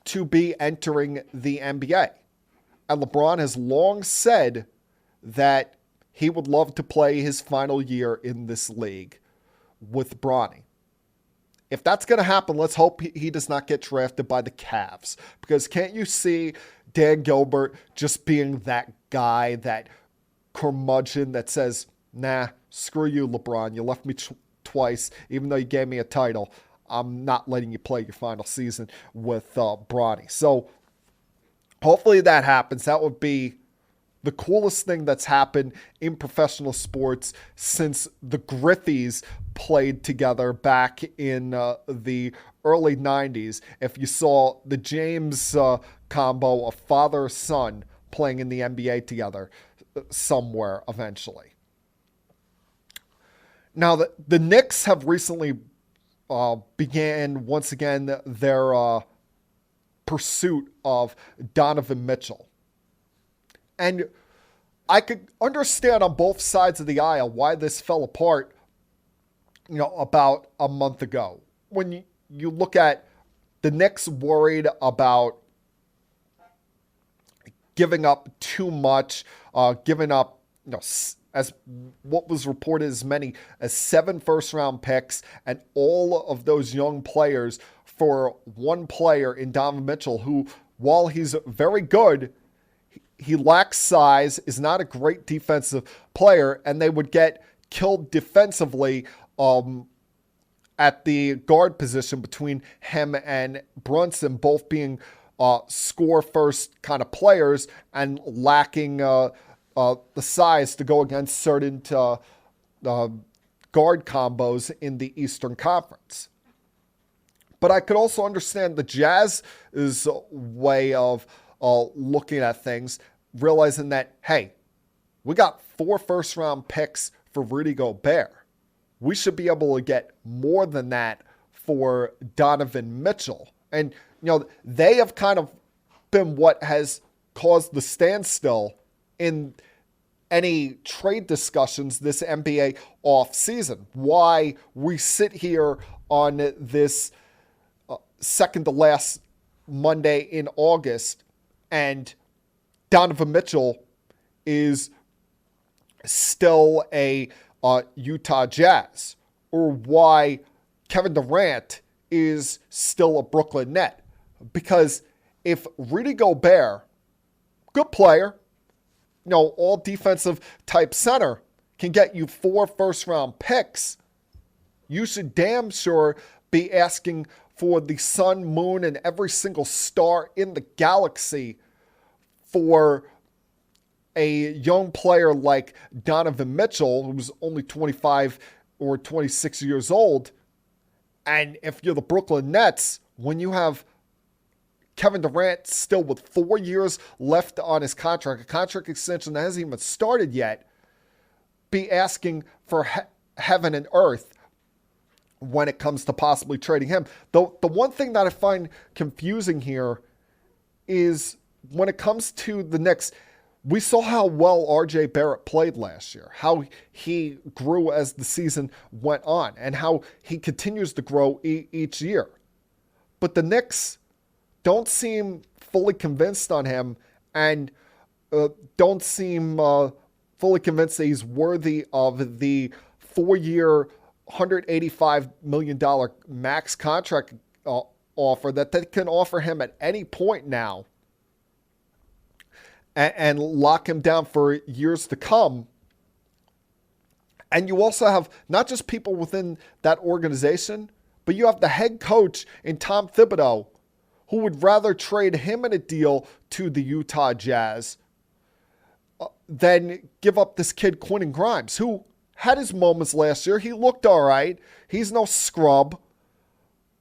to be entering the NBA. And LeBron has long said that he would love to play his final year in this league with Bronny. If that's going to happen, let's hope he does not get drafted by the Cavs. Because can't you see Dan Gilbert just being that guy, that curmudgeon that says, nah, screw you, LeBron. You left me twice, even though you gave me a title. I'm not letting you play your final season with Bronny. So hopefully that happens. That would be the coolest thing that's happened in professional sports since the Griffeys played together back in the early 90s. If you saw the James combo of father-son playing in the NBA together somewhere eventually. Now, the Knicks have recently began once again their pursuit of Donavan Mitchell. And I could understand on both sides of the aisle why this fell apart, about a month ago. when you look at the Knicks worried about giving up too much, giving up, as what was reported, as many as 7 first-round picks and all of those young players for one player in Donovan Mitchell, who, while he's very good, he lacks size, is not a great defensive player, and they would get killed defensively at the guard position between him and Brunson, both being score-first kind of players and lacking the size to go against certain guard combos in the Eastern Conference. But I could also understand the Jazz's way of looking at things, realizing that, hey, we got 4 first-round picks for Rudy Gobert. We should be able to get more than that for Donovan Mitchell. And, they have kind of been what has caused the standstill in any trade discussions this NBA offseason. Why we sit here on this second to last Monday in August and Donovan Mitchell is still a Utah Jazz, or why Kevin Durant is still a Brooklyn Net. Because if Rudy Gobert, good player, all defensive type center, can get you 4 first-round picks, you should damn sure be asking for the sun, moon, and every single star in the galaxy for a young player like Donovan Mitchell, who's only 25 or 26 years old. And if you're the Brooklyn Nets, when you have Kevin Durant still with 4 years left on his contract, a contract extension that hasn't even started yet, be asking for heaven and earth when it comes to possibly trading him. The one thing that I find confusing here is when it comes to the Knicks, we saw how well RJ Barrett played last year, how he grew as the season went on, and how he continues to grow each year. But the Knicks don't seem fully convinced on him, and don't seem fully convinced that he's worthy of the 4-year, $185 million max contract offer that they can offer him at any point now and lock him down for years to come. And you also have not just people within that organization, but you have the head coach in Tom Thibodeau, who would rather trade him in a deal to the Utah Jazz than give up this kid Quentin Grimes, who had his moments last year. He looked all right. He's no scrub.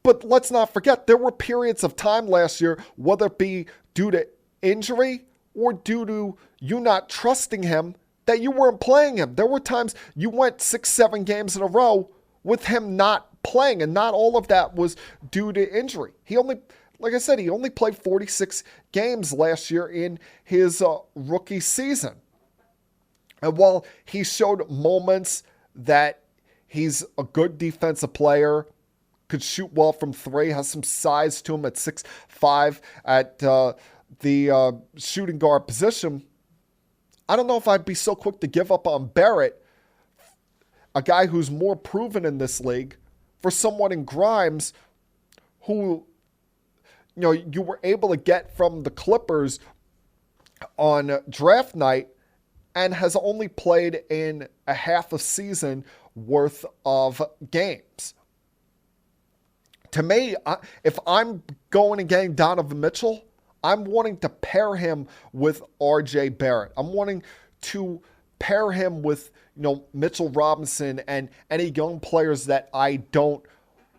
But let's not forget, there were periods of time last year, whether it be due to injury or due to you not trusting him, that you weren't playing him. There were times you went 6-7 games in a row with him not playing, and not all of that was due to injury. He only, like I said, he only played 46 games last year in his rookie season. And while he showed moments that he's a good defensive player, could shoot well from 3, has some size to him at 6'5", at the shooting guard position, I don't know if I'd be so quick to give up on Barrett, a guy who's more proven in this league, for someone in Grimes who, you were able to get from the Clippers on draft night and has only played in a half a season worth of games. To me, if I'm going and getting Donovan Mitchell, I'm wanting to pair him with RJ Barrett. I'm wanting to pair him with, Mitchell Robinson and any young players that I don't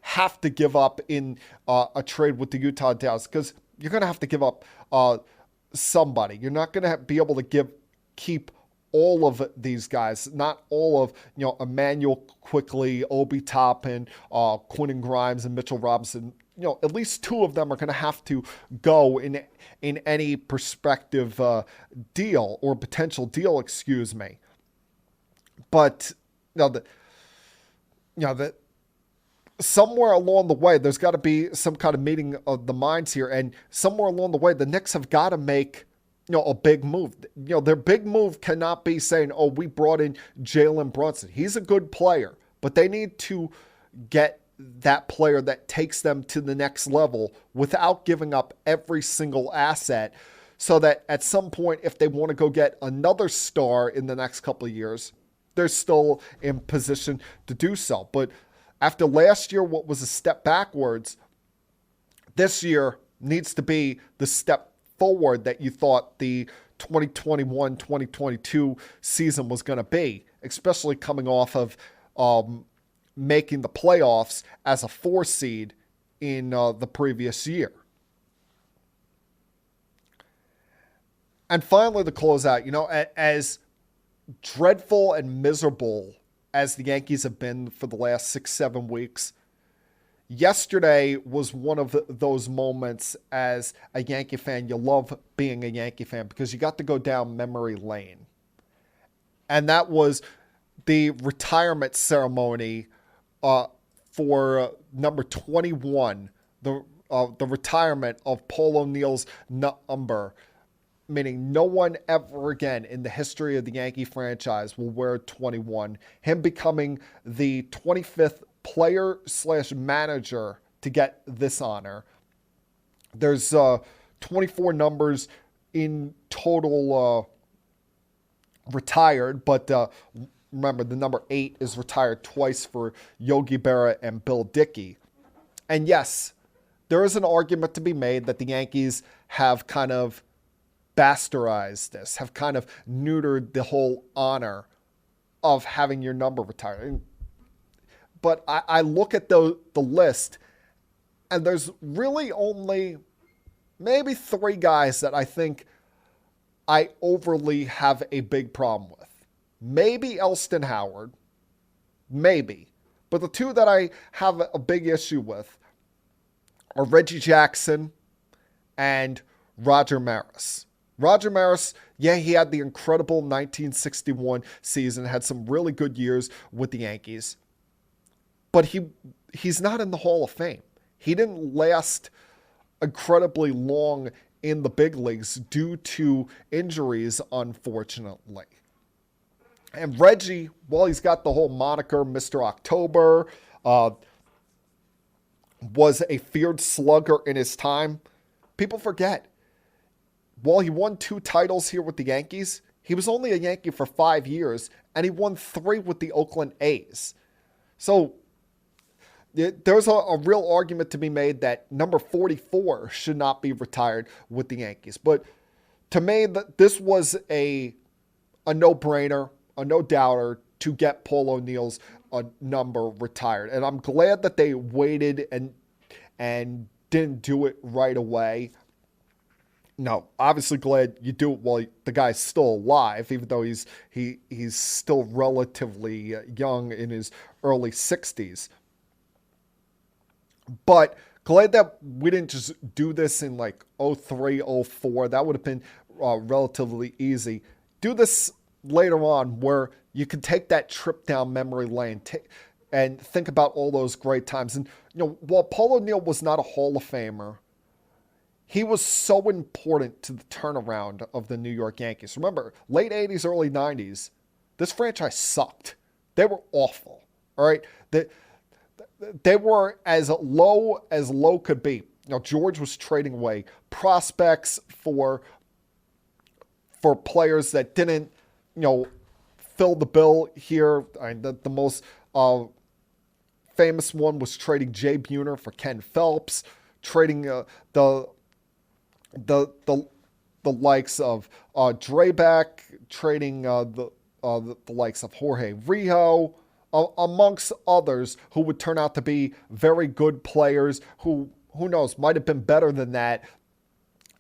have to give up in a trade with the Utah Jazz, because you're going to have to give up somebody. You're not going to be able to keep all of these guys, not all of, Emmanuel Quickly, Obi Toppin, Quentin Grimes, and Mitchell Robinson. At least 2 of them are going to have to go in any prospective deal or potential deal, excuse me. But, somewhere along the way, there's got to be some kind of meeting of the minds here. And somewhere along the way, the Knicks have got to make, a big move. Their big move cannot be saying, oh, we brought in Jalen Brunson. He's a good player, but they need to get that player that takes them to the next level without giving up every single asset, so that at some point, if they want to go get another star in the next couple of years, they're still in position to do so. But after last year, what was a step backwards, this year needs to be the step forward that you thought the 2021-2022 season was going to be, especially coming off of making the playoffs as a 4 seed in the previous year. And finally, to close out, as dreadful and miserable as the Yankees have been for the last 6-7 weeks, yesterday was one of those moments as a Yankee fan. You love being a Yankee fan because you got to go down memory lane. And that was the retirement ceremony for number 21, the retirement of Paul O'Neill's number, meaning no one ever again in the history of the Yankee franchise will wear 21. Him becoming the 25th player/manager to get this honor. There's 24 numbers in total retired, but remember the number 8 is retired twice for Yogi Berra and Bill Dickey. And yes, there is an argument to be made that the Yankees have kind of bastardized this, have kind of neutered the whole honor of having your number retired. But I look at the list, and there's really only maybe 3 guys that I think I overly have a big problem with. Maybe Elston Howard, maybe. But the 2 that I have a big issue with are Reggie Jackson and Roger Maris. Roger Maris, yeah, he had the incredible 1961 season, had some really good years with the Yankees. But he's not in the Hall of Fame. He didn't last incredibly long in the big leagues due to injuries, unfortunately. And Reggie, well, he's got the whole moniker, Mr. October, was a feared slugger in his time. People forget. While he won 2 titles here with the Yankees, he was only a Yankee for 5 years, and he won 3 with the Oakland A's. So there's a real argument to be made that number 44 should not be retired with the Yankees. But to me, this was a no-brainer, a no-doubter to get Paul O'Neill's number retired. And I'm glad that they waited and didn't do it right away. No, obviously glad you do it while the guy's still alive, even though he's still relatively young in his early 60s. But glad that we didn't just do this in like 03, 04. That would have been relatively easy. Do this later on where you can take that trip down memory lane and think about all those great times. And, while Paul O'Neill was not a Hall of Famer, he was so important to the turnaround of the New York Yankees. Remember, late 80s, early 90s, this franchise sucked. They were awful, all right? They were as low could be. George was trading away prospects for players that didn't, fill the bill here. The most famous one was trading Jay Buhner for Ken Phelps, trading the likes of Drabek, trading the likes of Jorge Rio, amongst others who would turn out to be very good players who knows, might have been better than that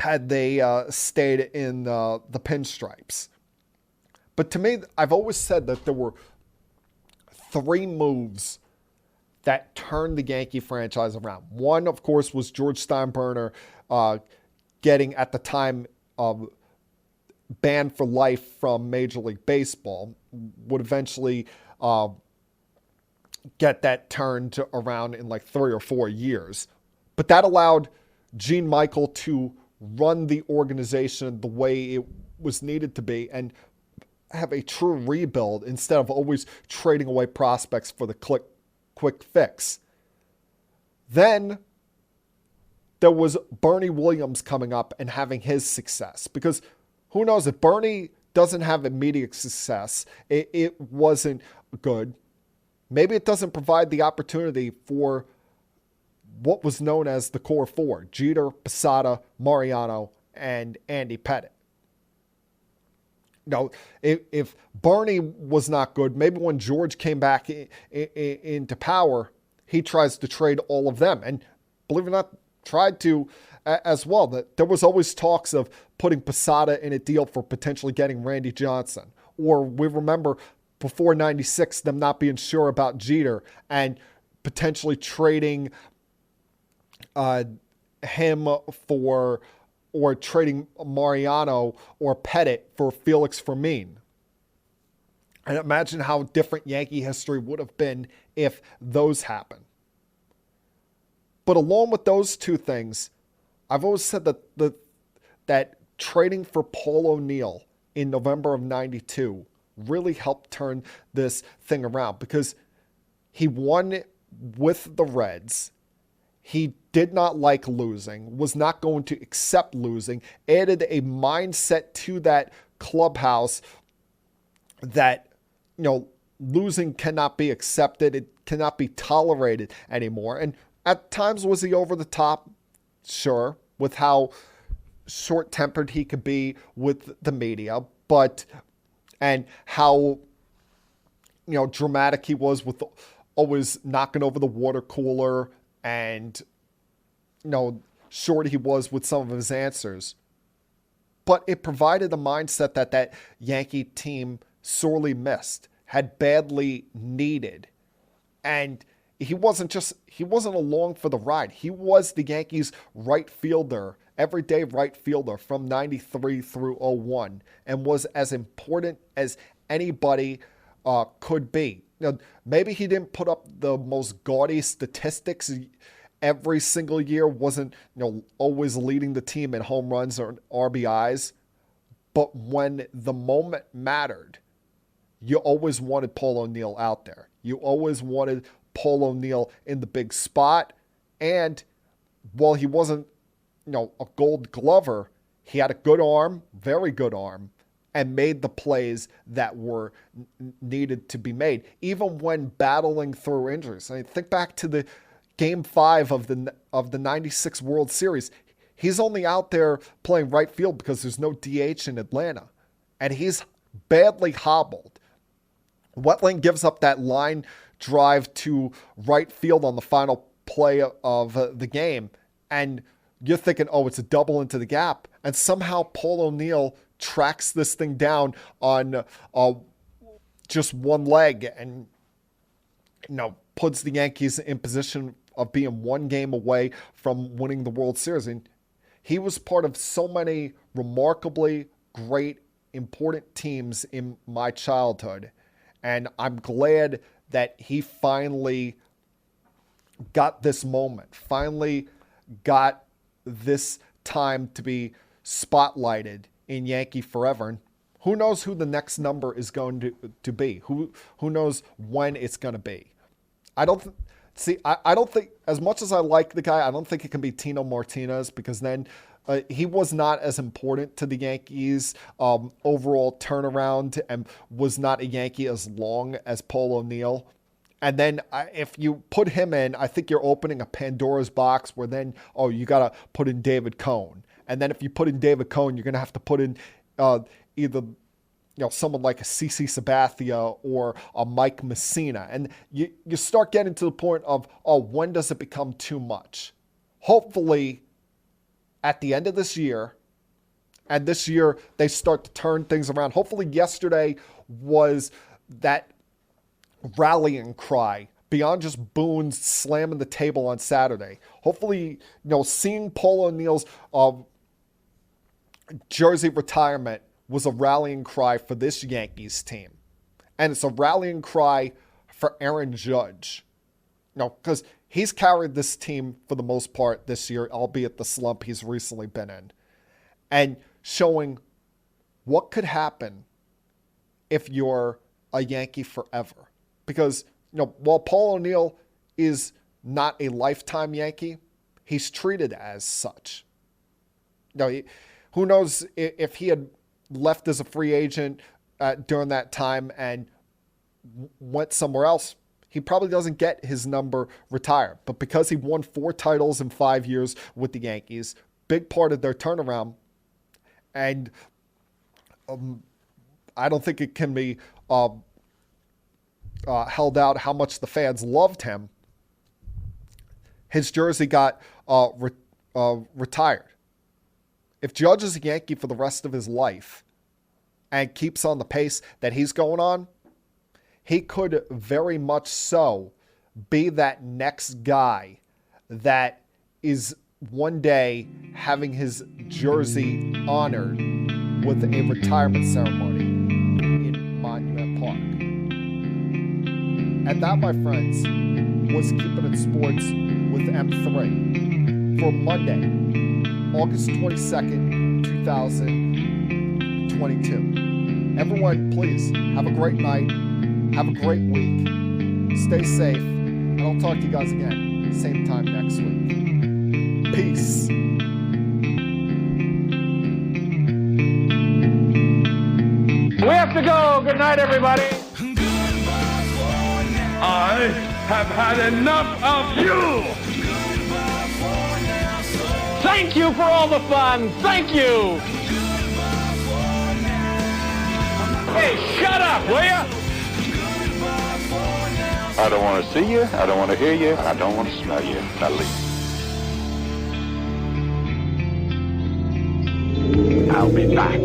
had they stayed in the pinstripes. But to me, I've always said that there were 3 moves that turned the Yankee franchise around. One, of course, was George Steinbrenner getting, at the time, banned for life from Major League Baseball. Would eventually get that turned around in like 3 or 4 years. But that allowed Gene Michael to run the organization the way it was needed to be and have a true rebuild instead of always trading away prospects for the quick fix. Then there was Bernie Williams coming up and having his success, because who knows, if Bernie doesn't have immediate success, it wasn't good. Maybe it doesn't provide the opportunity for what was known as the core four: Jeter, Posada, Mariano, and Andy Pettitte. No, if Bernie was not good, maybe when George came back into power, he tries to trade all of them. And believe it or not, tried to as well. That there was always talks of putting Posada in a deal for potentially getting Randy Johnson. Or we remember before 96, them not being sure about Jeter and potentially trading him for, or trading Mariano or Pettitte for Felix Fermin. And imagine how different Yankee history would have been if those happened. But along with those two things, I've always said that that trading for Paul O'Neill in November of 92 really helped turn this thing around, because he won with the Reds. He did not like losing, was not going to accept losing, added a mindset to that clubhouse that, you know, losing cannot be accepted. It cannot be tolerated anymore. And at times, was he over the top? Sure, with how short-tempered he could be with the media, and how, you know, dramatic he was with always knocking over the water cooler, and, you know, short he was with some of his answers. But it provided a mindset that Yankee team sorely missed, had badly needed. And he wasn't along for the ride. He was the Yankees' right fielder, everyday right fielder from 93 through 01, and was as important as anybody could be. You know, maybe he didn't put up the most gaudy statistics every single year, wasn't, you know, always leading the team in home runs or RBIs, but when the moment mattered, you always wanted Paul O'Neill out there. You always wanted Paul O'Neill in the big spot. And while he wasn't, you know, a Gold Glover, he had a good arm, very good arm, and made the plays that were needed to be made, even when battling through injuries. I mean, think back to the Game 5 of the 96 World Series. He's only out there playing right field because there's no DH in Atlanta, and he's badly hobbled. Wetland gives up that line drive to right field on the final play of the game, and you're thinking, oh, it's a double into the gap, and somehow Paul O'Neill tracks this thing down on just one leg, and, you know, puts the Yankees in position of being one game away from winning the World Series. And he was part of so many remarkably great, important teams in my childhood, and I'm glad that he finally got this moment, finally got this time to be spotlighted in Yankee forever. And who knows who the next number is going to be? Who knows when it's going to be? I don't think, as much as I like the guy, I don't think it can be Tino Martinez, because then he was not as important to the Yankees' overall turnaround, and was not a Yankee as long as Paul O'Neill. And then if you put him in, I think you're opening a Pandora's box where then, oh, you got to put in David Cone. And then if you put in David Cone, you're going to have to put in either, you know, someone like a CC Sabathia or a Mike Messina. And you start getting to the point of, oh, when does it become too much? Hopefully, at the end of this year, and this year they start to turn things around. Hopefully yesterday was that rallying cry beyond just Boone's slamming the table on Saturday. Hopefully, you know, seeing Paul O'Neill's jersey retirement was a rallying cry for this Yankees team. And it's a rallying cry for Aaron Judge. No, because he's carried this team for the most part this year, albeit the slump he's recently been in, and showing what could happen if you're a Yankee forever. Because, while Paul O'Neill is not a lifetime Yankee, he's treated as such. Who knows if he had left as a free agent during that time and went somewhere else, he probably doesn't get his number retired. But because he won 4 titles in 5 years with the Yankees, big part of their turnaround, and I don't think it can be held out how much the fans loved him. His jersey got retired. If Judge is a Yankee for the rest of his life and keeps on the pace that he's going on, he could very much so be that next guy that is one day having his jersey honored with a retirement ceremony in Monument Park. And that, my friends, was Keeping It Sports with M3 for Monday, August 22nd, 2022. Everyone, please have a great night. Have a great week. Stay safe. And I'll talk to you guys again same time next week. Peace. We have to go. Good night, everybody. I have had enough of you. Thank you for all the fun. Thank you. Hey, shut up, will you? I don't want to see you. I don't want to hear you. I don't want to smell you. Now leave. I'll be back.